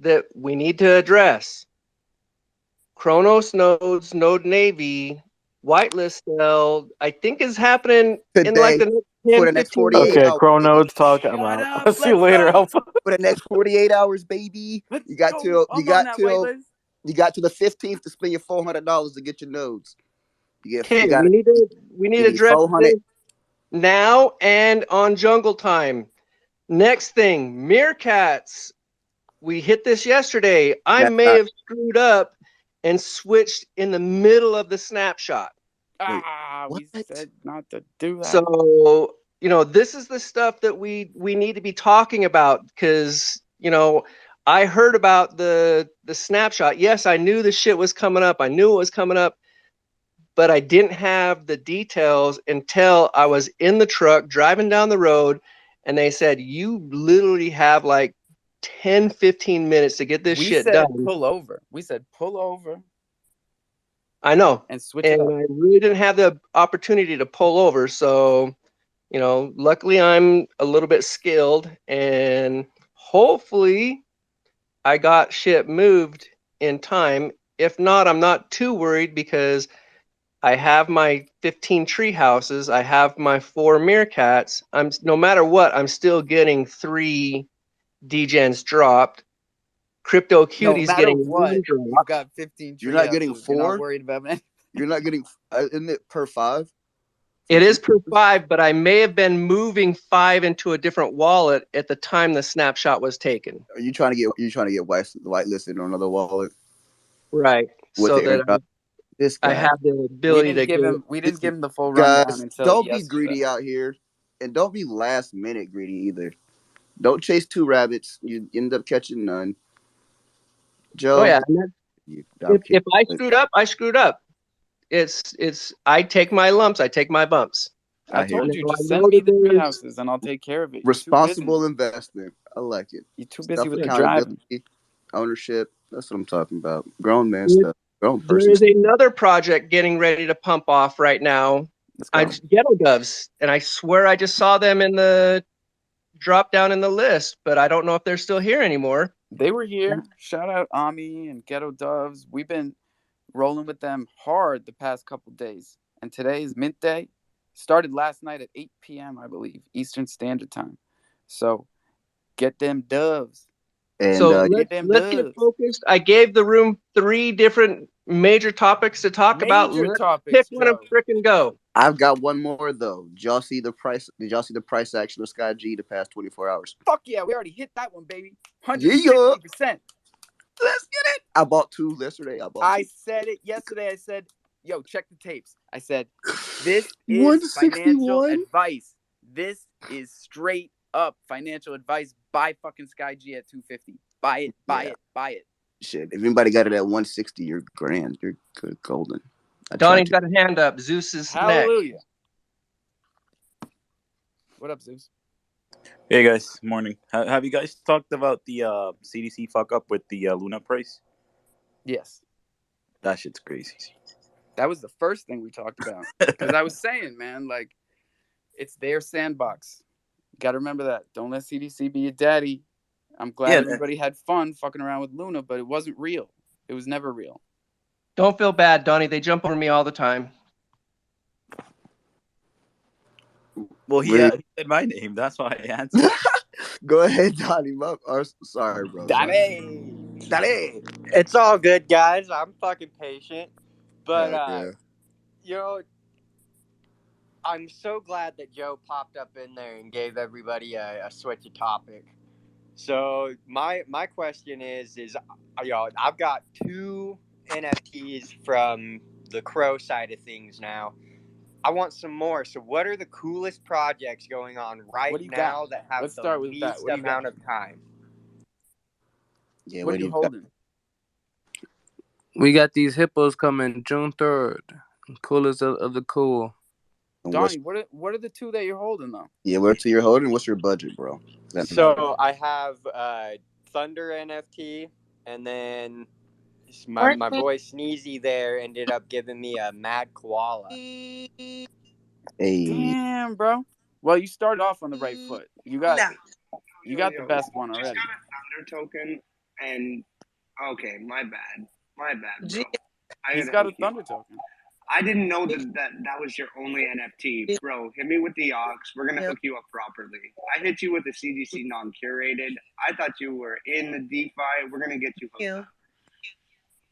that we need to address. Chronos nodes, Node Navy, whitelist sale, I think is happening in like the next 10, for the next 15 48 minutes. Okay, hours. Cro Baby. nodes talk. I'm out. I'll see you later, Alpha. For the next 48 hours, baby. You got till you got till the 15th to spend your $400 to get your nodes. Okay, we need to address this now and on Jungle Time. Next thing, meerkats. We hit this yesterday. I may have screwed up and switched in the middle of the snapshot. We said not to do that. So, this is the stuff that we need to be talking about, because, I heard about the snapshot. Yes, I knew the shit was coming up. I knew it was coming up, but I didn't have the details until I was in the truck driving down the road, and they said, you literally have like 10, 15 minutes to get this shit done. Pull over. We said pull over. I know. And switch it up. I really didn't have the opportunity to pull over. So, luckily I'm a little bit skilled, and hopefully I got shit moved in time. If not, I'm not too worried, because I have my 15 tree houses. I have my 4 meerkats. No matter what, I'm still getting 3 degens dropped. Crypto Cutie's getting 1 drop. You've got 15 tree You're not getting 4. You're not worried about anything. You're not getting. Isn't it per 5? It is per 5, but I may have been moving 5 into a different wallet at the time the snapshot was taken. Are you trying to get whitelisted on another wallet? Right. With so that this guy. I have the ability to give him. We didn't give him the full rundown rundown until don't yesterday. Be greedy out here, and don't be last minute greedy either. Don't chase 2 rabbits. You end up catching none. Joe. Oh yeah. If I screwed up, I screwed up. It's I take my lumps, I take my bumps. I told you, just send me the tree houses and I'll take care of it. Responsible investment. I like it. You're too busy with the driving. Ownership. That's what I'm talking about. Grown man stuff. Grown person. There is another project getting ready to pump off right now. Ghetto Doves, and I swear I just saw them in the drop down in the list, but I don't know if they're still here anymore. They were here. Shout out Ami and Ghetto Doves. We've been rolling with them hard the past couple days, and today is Mint Day. Started last night at 8 p.m. I believe Eastern Standard Time. So get them doves. And so let's get focused. I gave the room 3 different major topics to talk about. Let's pick one and frickin' go. I've got one more though. Did y'all see the price? Did y'all see the price action of Sky G the past 24 hours? Fuck yeah, we already hit that one, baby. 150%. Let's get it. I bought 2 yesterday. I said it yesterday. I said, yo, check the tapes. I said, this is financial advice. This is straight up financial advice. Buy fucking Sky G at 250. Buy it, buy it. Shit, if anybody got it at 160, you're grand. You're good, golden. Donnie's got a hand up. Zeus is Hallelujah. next. What up, Zeus? Hey guys, morning. Have you guys talked about the CDC fuck up with the Luna price? Yes. That shit's crazy. That was the first thing we talked about. Because I was saying, man, like, it's their sandbox. You got to remember that. Don't let CDC be your daddy. I'm glad everybody had fun fucking around with Luna, but it wasn't real. It was never real. Don't feel bad, Donnie. They jump over me all the time. Well, he said my name. That's why I answered. Go ahead, Donnie. Sorry, bro. Donnie. It's all good, guys. I'm fucking patient. But, I'm so glad that Joe popped up in there and gave everybody a switch of topic. So my question is I've got 2 NFTs from the Crow side of things now. I want some more. So what are the coolest projects going on right now that have Let's the start with that. least What do you got? amount of time? Yeah, What what are do you you got? holding? We got these hippos coming June 3rd. Coolest of the cool. And Donnie, what are the 2 that you're holding though? yeah, what's you're holding? What's your budget, bro? Does that matter? So I have Thunder NFT, and then my boy Sneezy there ended up giving me a Mad Koala. Hey, Damn, bro. Well, you started off on the right foot. You got Yo, the yo, best one just already. got a Thunder token, and okay, my bad, bro. I He's gotta got hook a you. Thunder token. I didn't know that was your only NFT, bro. Hit me with the aux. We're gonna hook you up properly. I hit you with the CDC non-curated. I thought you were in the DeFi. We're gonna get you hooked up.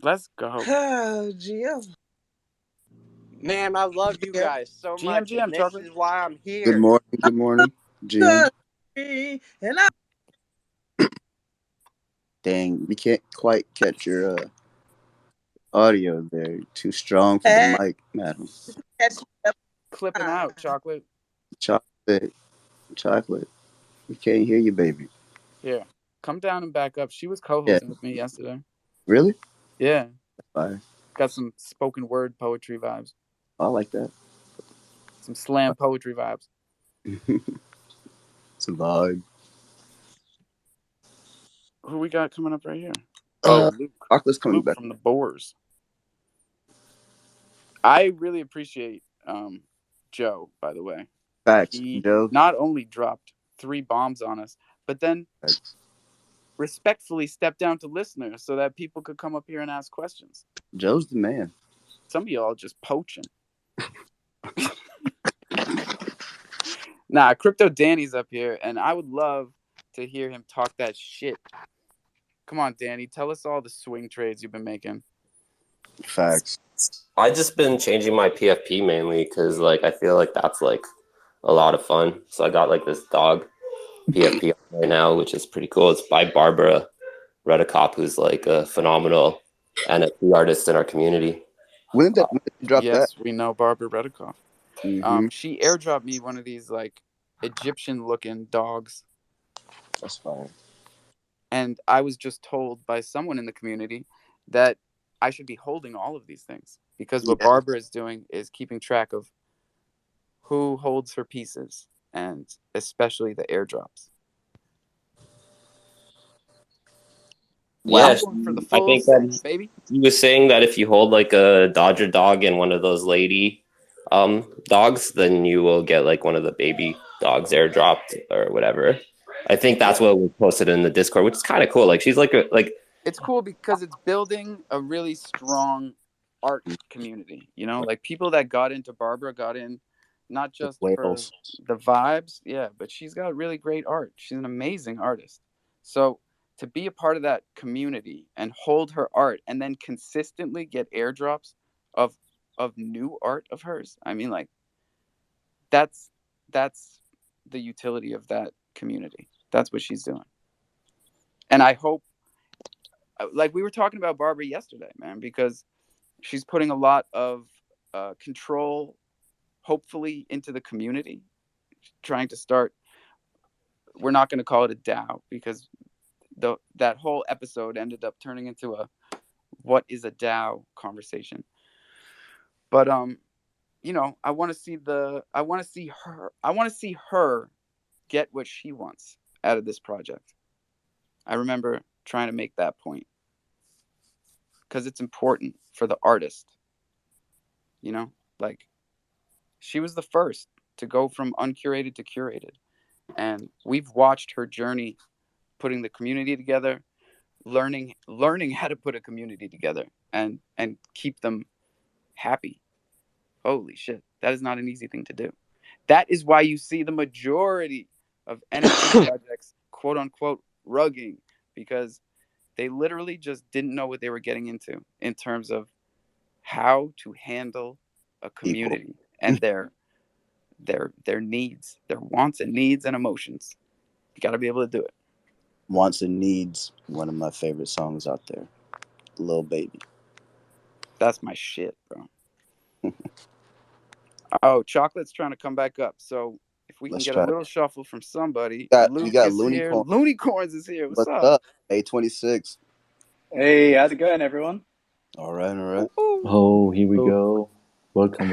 Let's go. Oh, GM. Man, I love you guys so much, and this chocolate. is why I'm good here. morning, GM. Dang, we can't quite catch your audio there. Too strong for the mic, madam. Clipping out, chocolate. Chocolate. We can't hear you, baby. Here, come down and back up. She was Yeah. co-hosting with me yesterday. Really? Yeah. Fire. Got some spoken word poetry vibes. I like that. Some slam poetry vibes. It's a vibe. Who we got coming up right here? Oh, Luke. Chocolate's coming Luke back. from the Boers. I really appreciate Joe, by the way. Facts, He Joe. not only dropped 3 bombs on us, but then respectfully stepped down to listeners so that people could come up here and ask questions. Joe's the man. Some of y'all just poaching. Nah, Crypto Danny's up here, and I would love to hear him talk that shit. Come on, Danny, tell us all the swing trades you've been making. Facts. I just been changing my PFP mainly because like I feel like that's like a lot of fun. So I got like this dog PFP right now, which is pretty cool. It's by Barbara Redicop, who's like a phenomenal NFT artist in our community. When did you drop that? Yes, we know Barbara Redikoff. Mm-hmm. She airdropped me one of these like Egyptian-looking dogs. That's fine. And I was just told by someone in the community that I should be holding all of these things because what Barbara is doing is keeping track of who holds her pieces and especially the airdrops. Yeah, I'm going for the I full think set, that baby. he was saying that if you hold like a Dodger dog and one of those lady dogs, then you will get like one of the baby dogs airdropped or whatever. I think that's what was posted in the Discord, which is kind of cool. Like she's like it's cool because it's building a really strong art community. You know, like people that got into Barbara got in not just for the vibes, but she's got really great art. She's an amazing artist. So to be a part of that community and hold her art and then consistently get airdrops of new art of hers, I mean, like that's the utility of that community. That's what she's doing. And I hope, like we were talking about Barbara yesterday, man, because she's putting a lot of control, hopefully, into the community, trying to start. We're not going to call it a DAO because that whole episode ended up turning into a what is a DAO conversation. But you know, I want to see her get what she wants out of this project. I remember trying to make that point because it's important for the artist. You know, like she was the first to go from uncurated to curated, and we've watched her journey putting the community together, learning how to put a community together and keep them happy. Holy shit, that is not an easy thing to do. That is why you see the majority of NFT projects, quote unquote, rugging, because they literally just didn't know what they were getting into in terms of how to handle a community and their needs, their wants and needs and emotions. You got to be able to do it. Wants and Needs, one of my favorite songs out there. Lil Baby. That's my shit, bro. Oh, Chocolate's trying to come back up. So if we can Let's get a try it. little shuffle from somebody. You Luke got is Looney here. Corn. Looney Corns is here. What's What's up? up? A26. Hey, how's it going, everyone? All right. Oh, here we go. Welcome.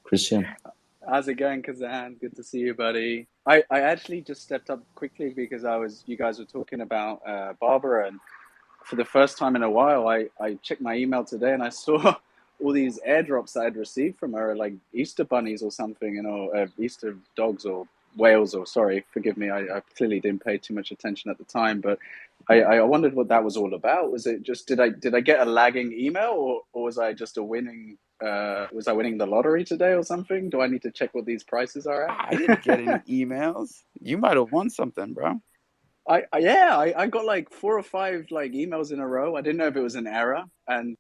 Christian. How's it going, Kazan? Good to see you, buddy. I actually just stepped up quickly because you guys were talking about Barbara, and for the first time in a while, I checked my email today and I saw all these airdrops I'd received from her, like Easter bunnies or something, Easter dogs or whales, or sorry, forgive me, I clearly didn't pay too much attention at the time, but I wondered what that was all about. Was it just did I get a lagging email, or was I just winning the lottery today or something? Do I need to check what these prices are at? I didn't get any emails. You might have won something, bro. I got like 4 or 5 like emails in a row. I didn't know if it was an error, and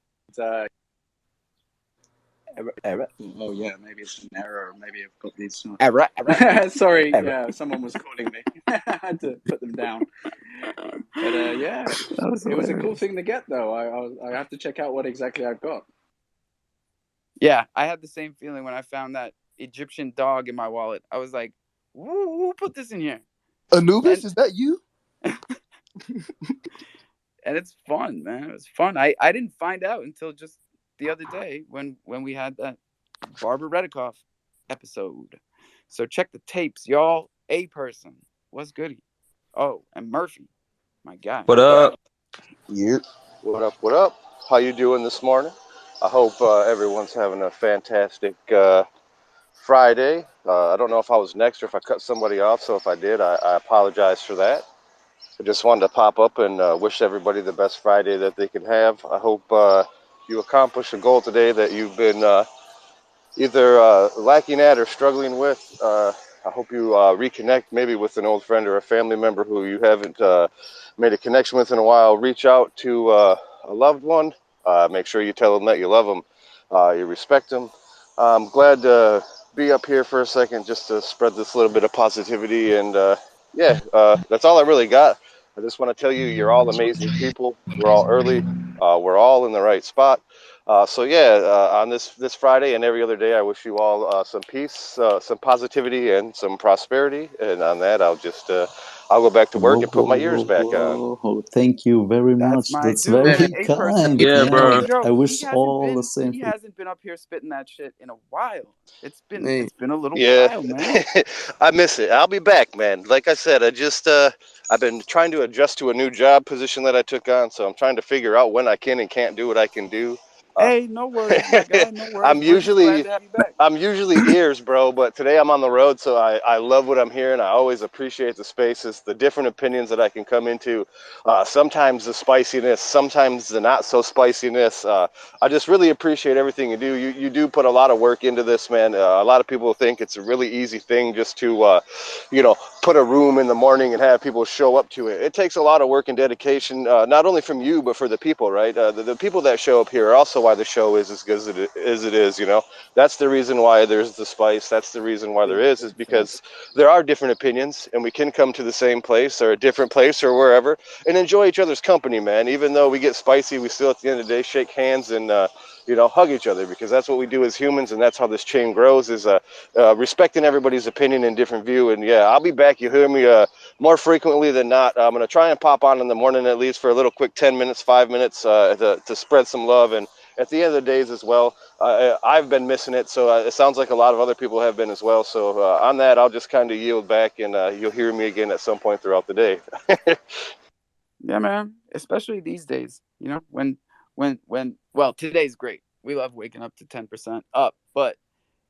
error. Oh yeah, maybe it's an error, or maybe I've got these. Error. Sorry, Error. yeah, someone was calling me. I had to put them down. But yeah, it was a cool thing to get, though. I have to check out what exactly I've got. Yeah, I had the same feeling when I found that Egyptian dog in my wallet. I was like, who put this in here? Anubis, is that you? And it's fun, man. It was fun. I didn't find out until just the other day when we had that Barbara Redikoff episode. So check the tapes, y'all. A person. What's goody? Oh, and Murphy, my guy. What up? Yeah. What up? How you doing this morning? I hope everyone's having a fantastic Friday. I don't know if I was next or if I cut somebody off, so if I did, I apologize for that. I just wanted to pop up and wish everybody the best Friday that they can have. I hope you accomplish a goal today that you've been either lacking at or struggling with. I hope you reconnect maybe with an old friend or a family member who you haven't made a connection with in a while. Reach out to a loved one. Make sure you tell them that you love them, you respect them. I'm glad to be up here for a second just to spread this little bit of positivity. And that's all I really got. I just want to tell you, you're all amazing people. We're all early. We're all in the right spot. On this Friday and every other day, I wish you all some peace, some positivity, and some prosperity. And on that, I'll go back to work and put my ears back on. Whoa. Thank you very That's much. my That's dude, man. very A person. kind. It's Yeah, bro. Hey, Joe, I wish he all the same. he hasn't been up here spitting that shit in a while. It's been Hey. a little Yeah, while, man. I miss it. I'll be back, man. Like I said, I've been trying to adjust to a new job position that I took on, so I'm trying to figure out when I can and can't do what I can do. Hey, no worries, my guy. No worries. We're just glad to have you back. I'm usually ears, bro, but today I'm on the road, so I love what I'm hearing. I always appreciate the spaces, the different opinions that I can come into. Sometimes the spiciness, sometimes the not so spiciness. I just really appreciate everything you do. You do put a lot of work into this, man. A lot of people think it's a really easy thing just to, put a room in the morning and have people show up to it. It takes a lot of work and dedication, not only from you, but for the people, right? The people that show up here are also why the show is as good as it is, That's the reason why there's the spice. That's the reason why there is because there are different opinions and we can come to the same place or a different place or wherever and enjoy each other's company, man. Even though we get spicy, we still at the end of the day shake hands and, hug each other because that's what we do as humans and that's how this chain grows is respecting everybody's opinion and different view. And yeah, I'll be back. You hear me more frequently than not. I'm going to try and pop on in the morning at least for a little quick 10 minutes, 5 minutes to spread some love. And at the end of the days as well, I've been missing it. So it sounds like a lot of other people have been as well. So on that, I'll just kind of yield back and you'll hear me again at some point throughout the day. Yeah, man. Especially these days, when today's great. We love waking up to 10% up, but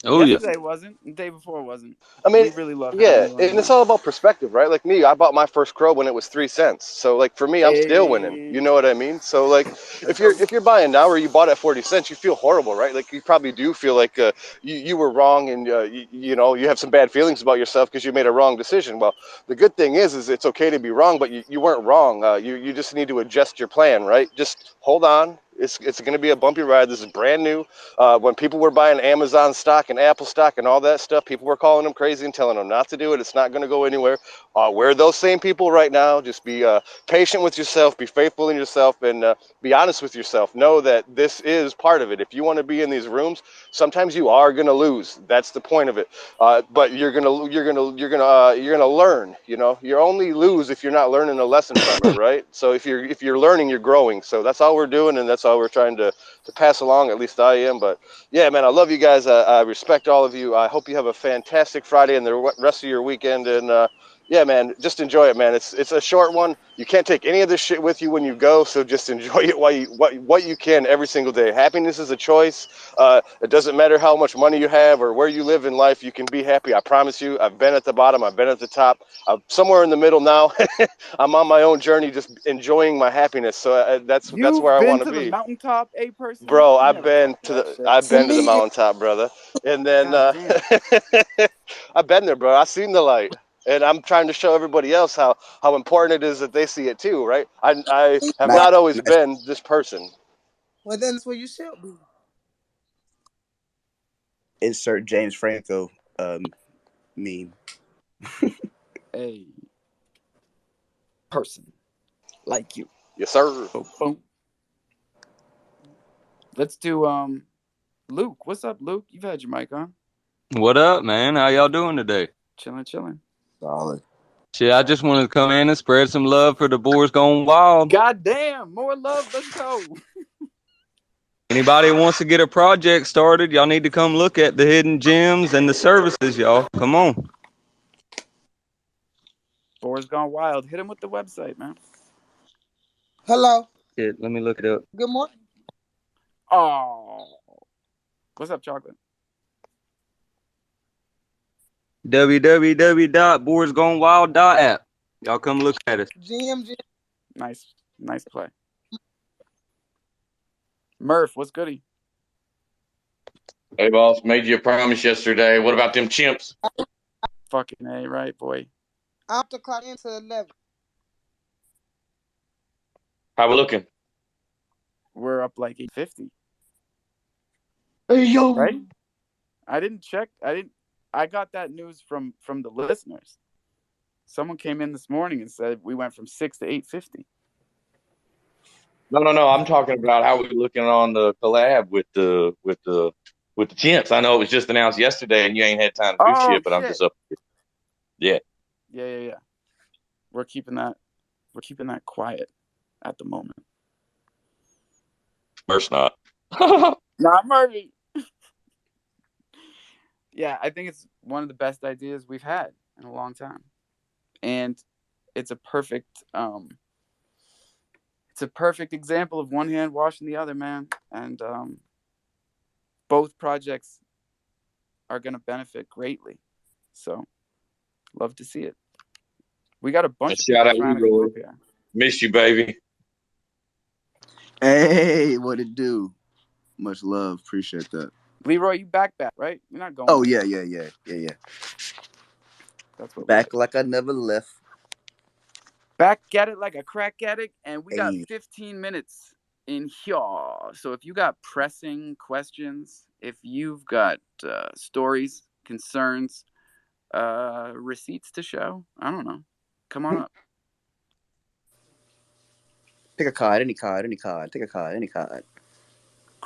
yesterday wasn't. The day before wasn't. I mean, we really love yeah, having you on. and it's all about perspective, right? Like me, I bought my first Crow when it was 3 cents. So like for me, I'm still winning. You know what I mean? So like if you're buying now or you bought at 40 cents, you feel horrible, right? Like you probably do feel like you were wrong and you have some bad feelings about yourself because you made a wrong decision. Well, the good thing is it's okay to be wrong, but you weren't wrong. You just need to adjust your plan, right? Just hold on, It's going to be a bumpy ride. This is brand new. When people were buying Amazon stock and Apple stock and all that stuff, people were calling them crazy and telling them not to do it. It's not going to go anywhere. We're those same people right now. Just be patient with yourself, be faithful in yourself, and be honest with yourself. Know that this is part of it. If you want to be in these rooms, sometimes you are going to lose. That's the point of it. But you're gonna learn. You know, you only lose if you're not learning a lesson from it, right? So if you're learning, you're growing. So that's all we're doing, and that's all we're trying to pass along. At least I am. But yeah, man, I love you guys. I respect all of you. I hope you have a fantastic Friday and the rest of your weekend. And yeah, man, just enjoy it, man. It's a short one. You can't take any of this shit with you when you go, so just enjoy it while what you can every single day. Happiness is a choice. It doesn't matter how much money you have or where you live in life. You can be happy. I promise you. I've been at the bottom. I've been at the top. I'm somewhere in the middle now. I'm on my own journey, just enjoying my happiness. So that's You've where I been want to to the be. mountaintop, a person? Bro, You never told me that shit. I've been to the mountaintop, brother. And then God damn. I've been there, bro. I've seen the light. And I'm trying to show everybody else how important it is that they see it too, right? I have Nice, not always nice. been this person. Well, then that's where you should be. Insert James Franco meme. A person like you. Yes, sir. Boom, boom. Let's do Luke. What's up, Luke? You've had your mic on. What up, man? How y'all doing today? Chilling. Solid. Shit, I just wanted to come in and spread some love for the Boars Gone Wild. God damn, more love. Let's go. Anybody wants to get a project started, y'all need to come look at the hidden gems and the services, y'all. Come on. Boars Gone Wild. Hit him with the website, man. Hello. Shit, let me look it up. Good morning. Oh. What's up, Chocolate? www.boarsgonewild.app. Y'all come look at us. GM. Nice play. Murph, what's goody? Hey, boss, made you a promise yesterday. What about them chimps? Fucking A, right, boy. I have to clock into 11. How we looking? We're up like 850. Hey, yo. Right? I didn't check. I got that news from the listeners. Someone came in this morning and said we went from 6 to 850. No. I'm talking about how we looking on the collab with the chimps. I know it was just announced yesterday, and you ain't had time to do shit. But I'm just up here. Yeah. Yeah. We're keeping that quiet at the moment. First not. Not Murphy. Yeah, I think it's one of the best ideas we've had in a long time, and it's a perfect example of one hand washing the other, man. And both projects are going to benefit greatly. So, love to see it. We got a bunch of people trying to come up here. Missed you, baby. Hey, what it do? Much love. Appreciate that. Leroy, you back, right? You're not going. Oh, yeah. That's what back like I never left. Back at it like a crack addict, and we got 15 minutes in here. So if you got pressing questions, if you've got stories, concerns, receipts to show, I don't know, come on up. Pick a card, any card. Take a card, any card.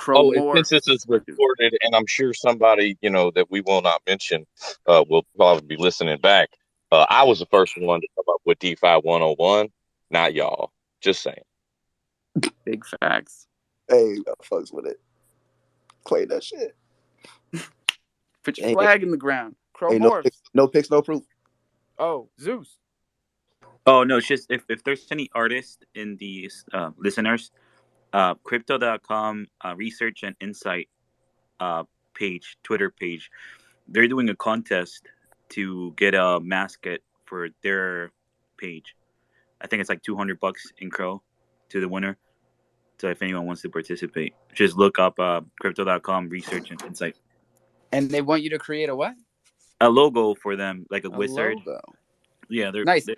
Since this is recorded, and I'm sure somebody that we will not mention will probably be listening back. I was the first one to come up with DeFi 101, not y'all. Just saying. Big facts. Hey, folks with it. Claim that shit. Put your flag in the ground. Cro hey, morphs. No pics, no proof. Oh, Zeus. Oh no, it's just if there's any artists in the listeners, crypto.com research and insight page, Twitter page, they're doing a contest to get a mascot for their page. I think it's like $200 in Cro to the winner. So if anyone wants to participate, just look up crypto.com research and insight. And they want you to create a what? A logo for them, like a wizard. Logo. Yeah, they're nice. They're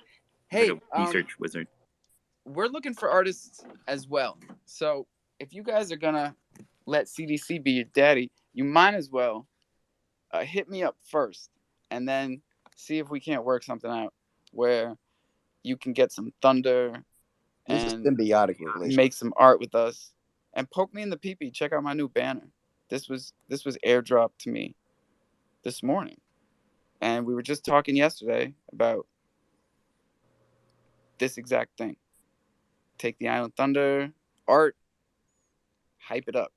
hey, like a research wizard. We're looking for artists as well. So if you guys are gonna let CDC be your daddy, you might as well hit me up first, and then see if we can't work something out where you can get some thunder This is and symbiotic relationship. make some art with us, and poke me in the pee-pee. Check out my new banner. This was airdropped to me this morning, and we were just talking yesterday about this exact thing. Take the Island Thunder art, hype it up,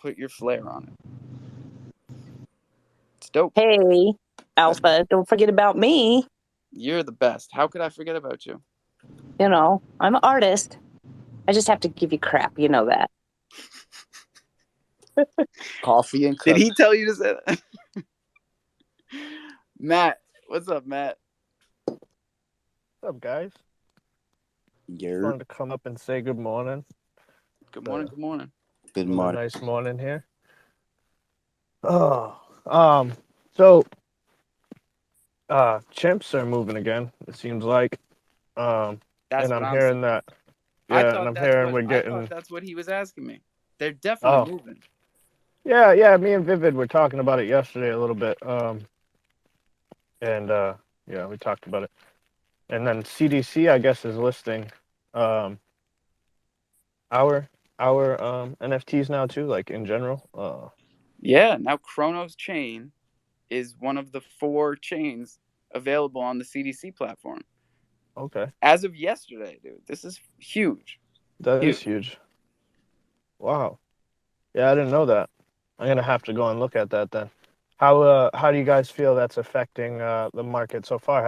put your flair on it. It's dope. Hey, Alpha, don't forget about me. You're the best. How could I forget about you? You know, I'm an artist. I just have to give you crap. You know that. Coffee and Cro. Did he tell you to say that? Matt, what's up, Matt? What's up, guys? Yerp. Wanted to come up and say good morning. Good morning. Good morning. Good morning. Nice morning here. Oh, so chimps are moving again. It seems like. That's and what I'm I'm hearing saying. that. I Yeah, thought and I'm that's hearing what we're I getting. thought that's what he was asking me. They're definitely moving. Yeah. Me and Vivid were talking about it yesterday a little bit. And yeah, we talked about it. And then CDC, I guess, is listing our NFTs now too, like in general. Yeah, now Chronos Chain is one of the 4 chains available on the CDC platform. Okay. As of yesterday, dude. This is huge. That is huge. Wow. Yeah, I didn't know that. I'm gonna have to go and look at that then. How do you guys feel that's affecting the market so far?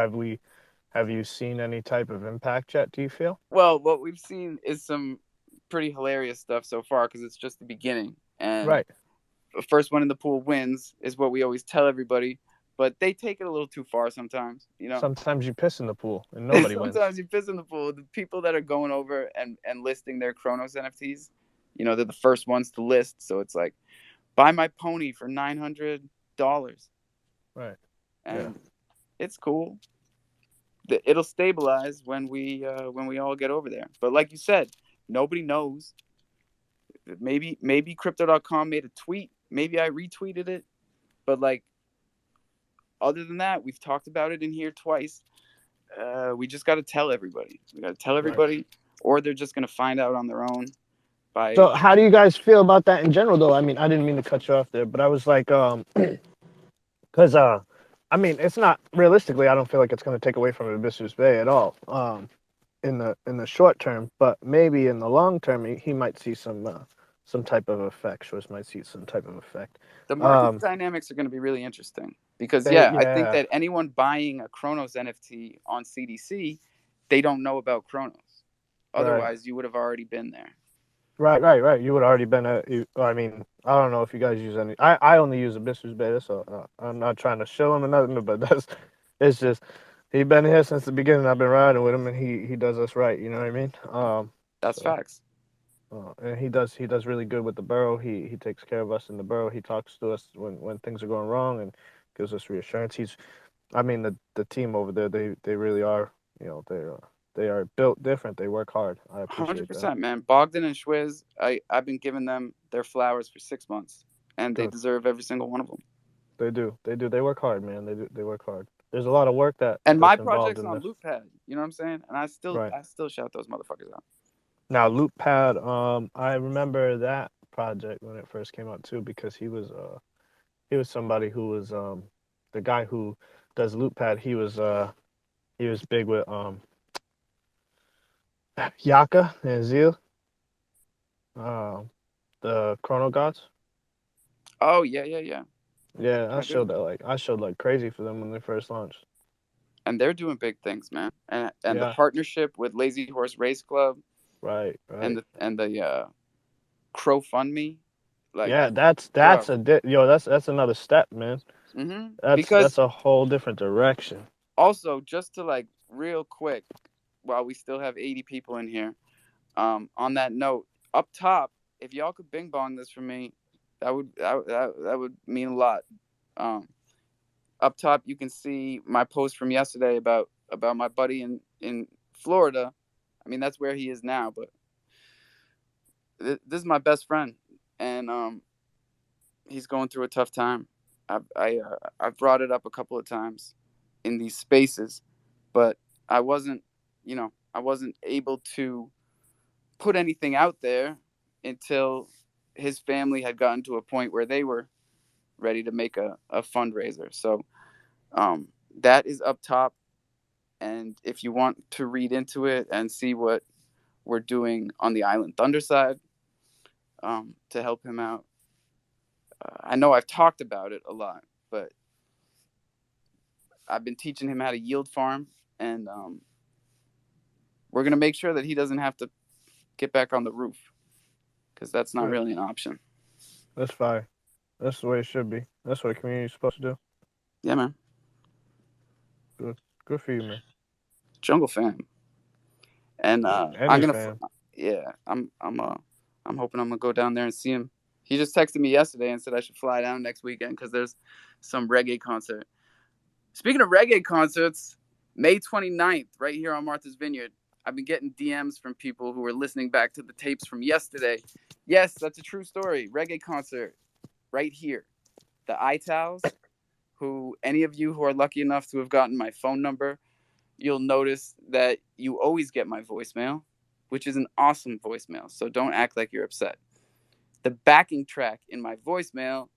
Have you seen any type of impact yet, do you feel? Well, what we've seen is some pretty hilarious stuff so far because it's just the beginning. And Right. the first one in the pool wins is what we always tell everybody. But they take it a little too far sometimes, you know. Sometimes you piss in the pool and nobody wins. Sometimes you piss in the pool. The people that are going over and listing their Chronos NFTs, you know, they're the first ones to list. So it's like, buy my pony for $900. Right. And it's cool. It'll stabilize when we all get over there. But like you said, nobody knows. Maybe crypto.com made a tweet. Maybe I retweeted it. But like, other than that, we've talked about it in here twice. We just got to tell everybody. We got to tell everybody, or they're just going to find out on their own. So how do you guys feel about that in general, though? I mean, I didn't mean to cut you off there, but I was like, because I mean, it's not realistically. I don't feel like it's going to take away from Hibiscus Bay at all. In the short term, but maybe in the long term, he might see some type of effect. Schwartz might see some type of effect. The market dynamics are going to be really interesting because I think that anyone buying a Chronos NFT on CDC, they don't know about Chronos. Otherwise, you would have already been there. Right. You would already been I mean, I don't know if you guys use any. I only use Hibiscus Beta, so I'm not trying to show him or nothing, but it's just he's been here since the beginning. I've been riding with him, and he does us right. You know what I mean? That's facts. And he does really good with the borough. He takes care of us in the borough. He talks to us when things are going wrong and gives us reassurance. I mean, the team over there, they really are, you know, they are built different. They work hard. I appreciate 100%, that. man. Bogdan and Schwiz, I've been giving them their flowers for 6 months, and they deserve every single one of them. They do. They work hard, man. They work hard. There's a lot of work that's my involved project's in on this. Lootpad. You know what I'm saying? And I still shout those motherfuckers out. Now Lootpad, I remember that project when it first came out too, because he was somebody who was the guy who does Lootpad. He was big with Yaka and Zeal, the Chrono Gods. Oh yeah. Yeah, I showed like crazy for them when they first launched. And they're doing big things, man. And the partnership with Lazy Horse Race Club, right. And the CroFundMe, like that's another step, man. Mm-hmm. That's a whole different direction. Also, just to like real quick, while we still have 80 people in here, on that note, up top, if y'all could bing bong this for me, that would mean a lot. Up top, you can see my post from yesterday about my buddy in Florida. I mean, that's where he is now, but this is my best friend, and he's going through a tough time. I've brought it up a couple of times in these spaces, but I wasn't able to put anything out there until his family had gotten to a point where they were ready to make a fundraiser. So that is up top. And if you want to read into it and see what we're doing on the Island Thunder side to help him out, I know I've talked about it a lot, but I've been teaching him how to yield farm, and we're going to make sure that he doesn't have to get back on the roof, because that's not really an option. That's fine. That's the way it should be. That's what a community's supposed to do. Yeah, man. Good for you, man. Jungle fam. And I'm gonna, I'm hoping I'm gonna go down there and see him. He just texted me yesterday and said I should fly down next weekend because there's some reggae concert. Speaking of reggae concerts, May 29th, right here on Martha's Vineyard. I've been getting DMs from people who are listening back to the tapes from yesterday. Yes, that's a true story. Reggae concert right here. The Itals, who any of you who are lucky enough to have gotten my phone number, you'll notice that you always get my voicemail, which is an awesome voicemail. So don't act like you're upset. The backing track in my voicemail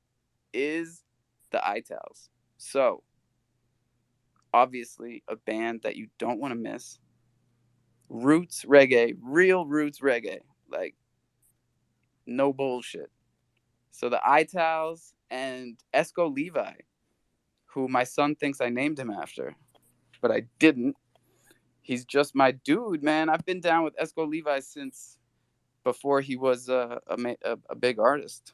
is the Itals. So obviously a band that you don't want to miss. Roots reggae, real roots reggae, like no bullshit. So the Itals and Esco Levi, who my son thinks I named him after, but I didn't. He's just my dude, man. I've been down with Esco Levi since before he was a big artist.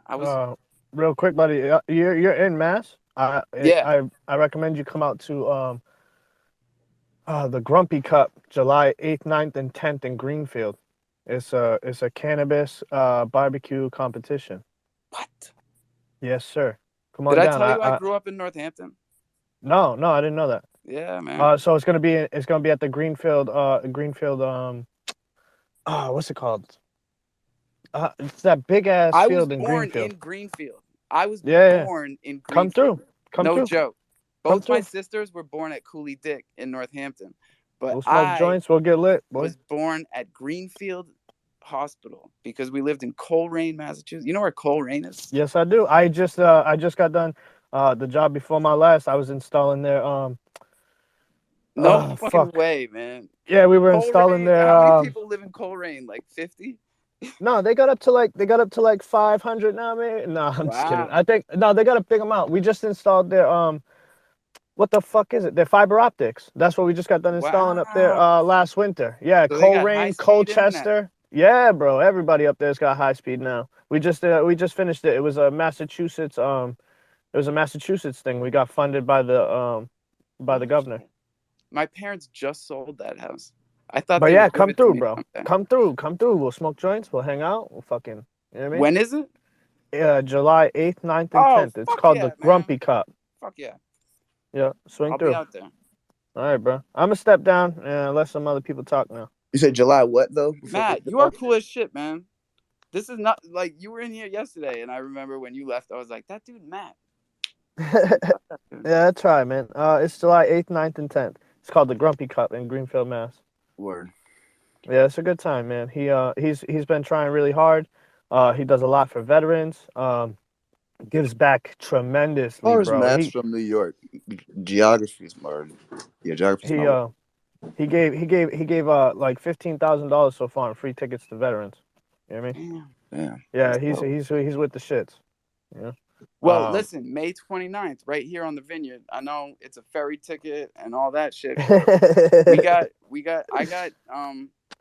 Real quick, buddy. You're in Mass. Yeah. I recommend you come out to the Grumpy Cup, July 8th, 9th, and 10th in Greenfield. It's a cannabis barbecue competition. What? Yes, sir. Come on down. Did down. I tell you I grew up in Northampton? No, I didn't know that. Yeah, man. So it's gonna be at the Greenfield what's it called? It's that big ass field in Greenfield. In Greenfield. I was born in Greenfield. Come through. No joke. Both my sisters were born at Cooley Dick in Northampton, but we'll smoke joints. We'll get lit. Boy. Was born at Greenfield Hospital because we lived in Coleraine, Massachusetts. You know where Coleraine is? Yes, I do. I just got done the job before my last. I was installing their No fucking way, man. Yeah, we were installing their. How many people live in Coleraine? Like 50? No, they got up to like 500 now, man. No, I'm just kidding. I think they got a big amount. We just installed their what the fuck is it? Their fiber optics. That's what we just got done installing up there last winter. Yeah, so Coleraine, Colchester. Yeah, bro. Everybody up there's got high speed now. We just finished it. It was a Massachusetts thing. We got funded by the governor. My parents just sold that house. I thought. But yeah, come through, bro. Come through. We'll smoke joints. We'll hang out. We'll fucking. You know what I mean? When is it? July 8th, 9th, and 10th. It's called the Grumpy Cup. Fuck yeah. Yeah, swing I'll through. Be out there. All right, bro. I'm gonna step down and let some other people talk now. You said July what though? Matt, you are cool as shit, man. This is not like you were in here yesterday, and I remember when you left, I was like, that dude, Matt. Yeah, that's right, man. It's July 8th, 9th, and 10th. It's called the Grumpy Cup in Greenfield, Mass. Word. Yeah, it's a good time, man. He's been trying really hard. He does a lot for veterans. Gives back tremendously, bro. Matt's from New York. Geography's hard. Yeah, geography's He gave like $15,000 so far in free tickets to veterans. You know what I mean? Damn. Yeah, he's with the shits. Yeah. Well, listen, May 29th, right here on the Vineyard. I know it's a ferry ticket and all that shit.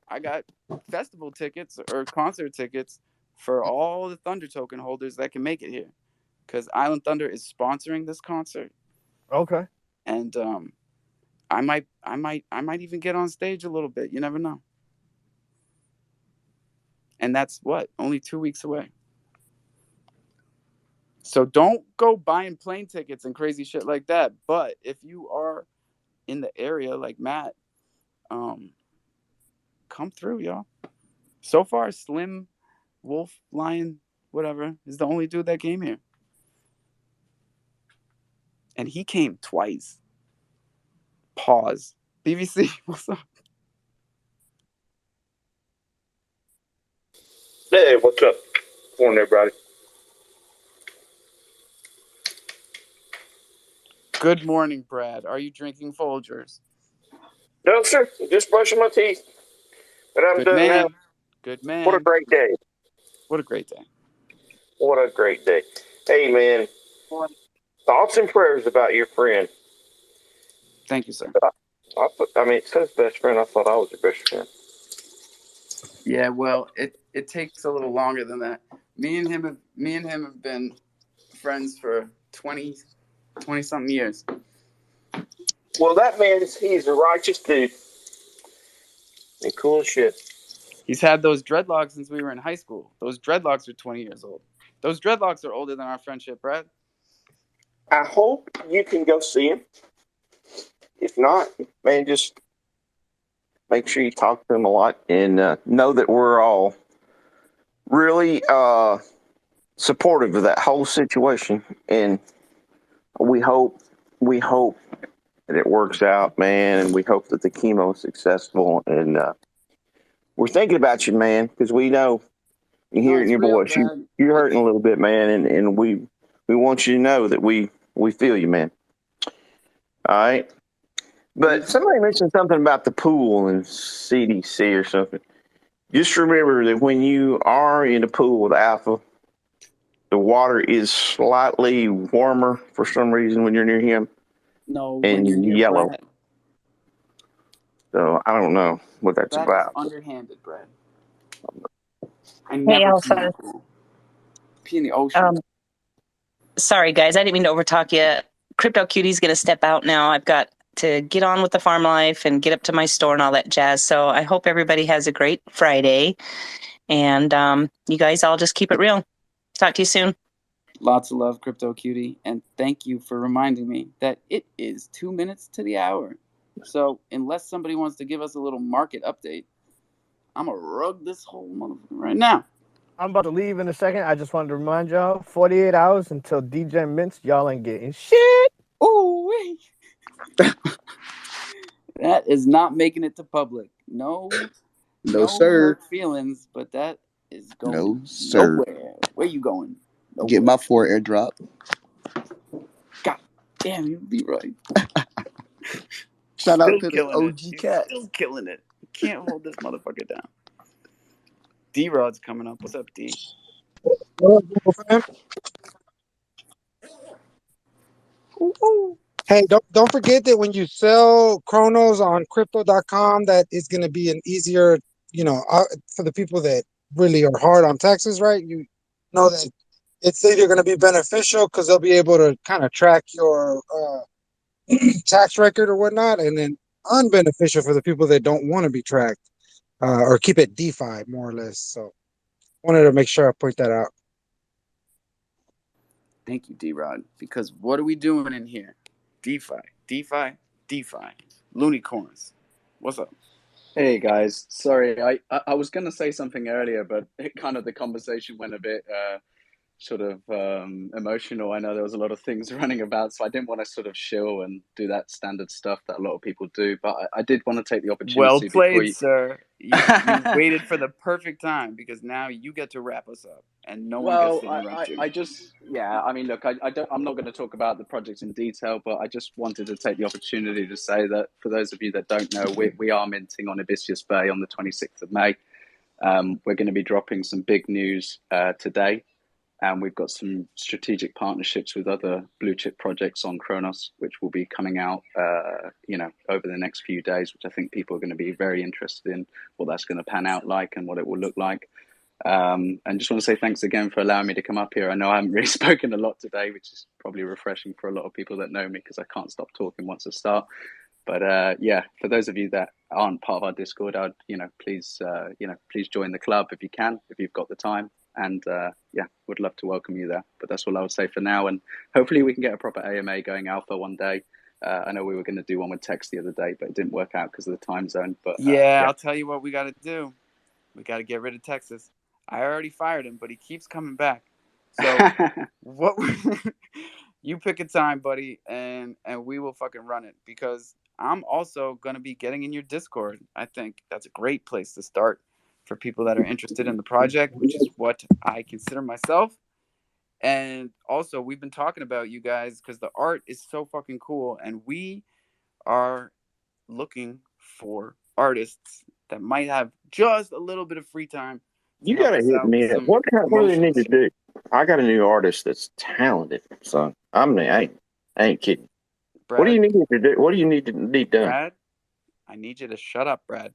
I got festival tickets or concert tickets for all the Thunder token holders that can make it here, because Island Thunder is sponsoring this concert. Okay. And I might even get on stage a little bit. You never know. And that's only 2 weeks away. So don't go buying plane tickets and crazy shit like that. But if you are in the area like Matt, come through, y'all. So far, Slim, Wolf, Lion, whatever, is the only dude that came here. And he came twice. Pause. BBC, what's up? Hey, what's up? Morning, everybody. Good morning, Brad. Are you drinking Folgers? No, sir. Just brushing my teeth. But I'm Good done man. now. Good What a man. great day. What a great day. What a great day. Hey, man. Thoughts and prayers about your friend. Thank you, sir. I mean, it says best friend. I thought I was your best friend. Yeah, well, it takes a little longer than that. Me and him have been friends for 20 something years. Well, that means he's a righteous dude. And cool as shit. He's had those dreadlocks since we were in high school. Those dreadlocks are 20 years old. Those dreadlocks are older than our friendship, Brad. I hope you can go see him. If not, man, just make sure you talk to him a lot and know that we're all really supportive of that whole situation. And we hope that it works out, man. And we hope that the chemo is successful. And we're thinking about you, man, because we know you hear it in your voice. You're hurting a little bit, man. And we want you to know that we feel you, man. All right. But somebody mentioned something about the pool and CDC or something. Just remember that when you are in a pool with Alpha, the water is slightly warmer for some reason when you're near him. No, and when you're near yellow. Brad. So I don't know what that's That is about. underhanded, Brad. I Hey, never pee in Alpha. the pool. Pee in the ocean. Sorry, guys. I didn't mean to overtalk you. Crypto Cutie's going to step out now. I've got to get on with the farm life and get up to my store and all that jazz. So I hope everybody has a great Friday. And you guys all just keep it real. Talk to you soon. Lots of love, Crypto Cutie. And thank you for reminding me that it is 2 minutes to the hour. So unless somebody wants to give us a little market update, I'm going to rug this whole motherfucker right now. I'm about to leave in a second. I just wanted to remind y'all, 48 hours until DJ Mints, y'all ain't getting shit. Ooh, that is not making it to public. No, sir. hurt feelings, but that is going No, sir. nowhere. Where you going? Nowhere. Get my 4 airdrop. God damn you, Leroy. Shout out to the killing OG it. cat. Still killing it. Can't hold this motherfucker down. D-Rod's coming up. What's up, D? Hey, don't forget that when you sell chronos on crypto.com, that is going to be an easier, for the people that really are hard on taxes, right? You know that it's either going to be beneficial because they'll be able to kind of track your tax record or whatnot, and then unbeneficial for the people that don't want to be tracked or keep it DeFi more or less. So wanted to make sure I point that out. Thank you, D-Rod. Because what are we doing in here? DeFi. Loonicorns. What's up? Hey guys, sorry, I was going to say something earlier, but the conversation went a bit emotional. I know there was a lot of things running about, so I didn't want to sort of shill and do that standard stuff that a lot of people do. But I did want to take the opportunity. Well before played, you... sir. You waited for the perfect time because now you get to wrap us up, and no one gets to interrupt you. Look, I'm not going to talk about the project in detail, but I just wanted to take the opportunity to say that for those of you that don't know, we are minting on Hibiscus Bay on the 26th of May. We're going to be dropping some big news today. And we've got some strategic partnerships with other blue chip projects on Kronos, which will be coming out, over the next few days, which I think people are going to be very interested in what that's going to pan out like and what it will look like. And just want to say thanks again for allowing me to come up here. I know I haven't really spoken a lot today, which is probably refreshing for a lot of people that know me because I can't stop talking once I start. But for those of you that aren't part of our Discord, please join the club if you can, if you've got the time. And would love to welcome you there. But that's all I would say for now. And hopefully we can get a proper AMA going alpha one day. I know we were going to do one with Tex the other day, but it didn't work out because of the time zone. But I'll tell you what we got to do. We got to get rid of Texas. I already fired him, but he keeps coming back. So what? You pick a time, buddy, and we will fucking run it, because I'm also gonna be getting in your Discord. I think that's a great place to start for people that are interested in the project, which is what I consider myself. And also, we've been talking about you guys because the art is so fucking cool, and we are looking for artists that might have just a little bit of free time to You help gotta us hit out with me up. some What do they need promotions. to do? I got a new artist that's talented, son. I ain't kidding. What do you Brad, need to do? What do you need done? Brad, I need you to shut up, Brad.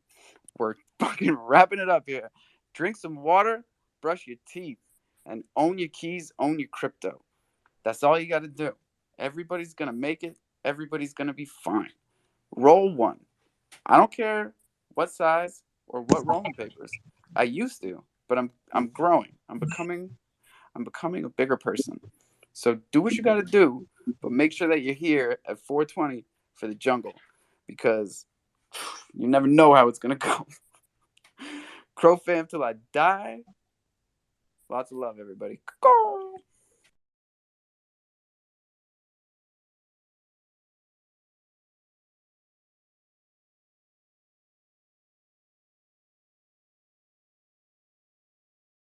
We're fucking wrapping it up here. Drink some water, brush your teeth, and own your keys, own your crypto. That's all you got to do. Everybody's going to make it. Everybody's going to be fine. Roll one. I don't care what size or what rolling papers. I used to, but I'm growing. I'm becoming a bigger person. So do what you got to do, but make sure that you're here at 4:20 for the jungle, because you never know how it's gonna go. Crow fam till I die. Lots of love, everybody.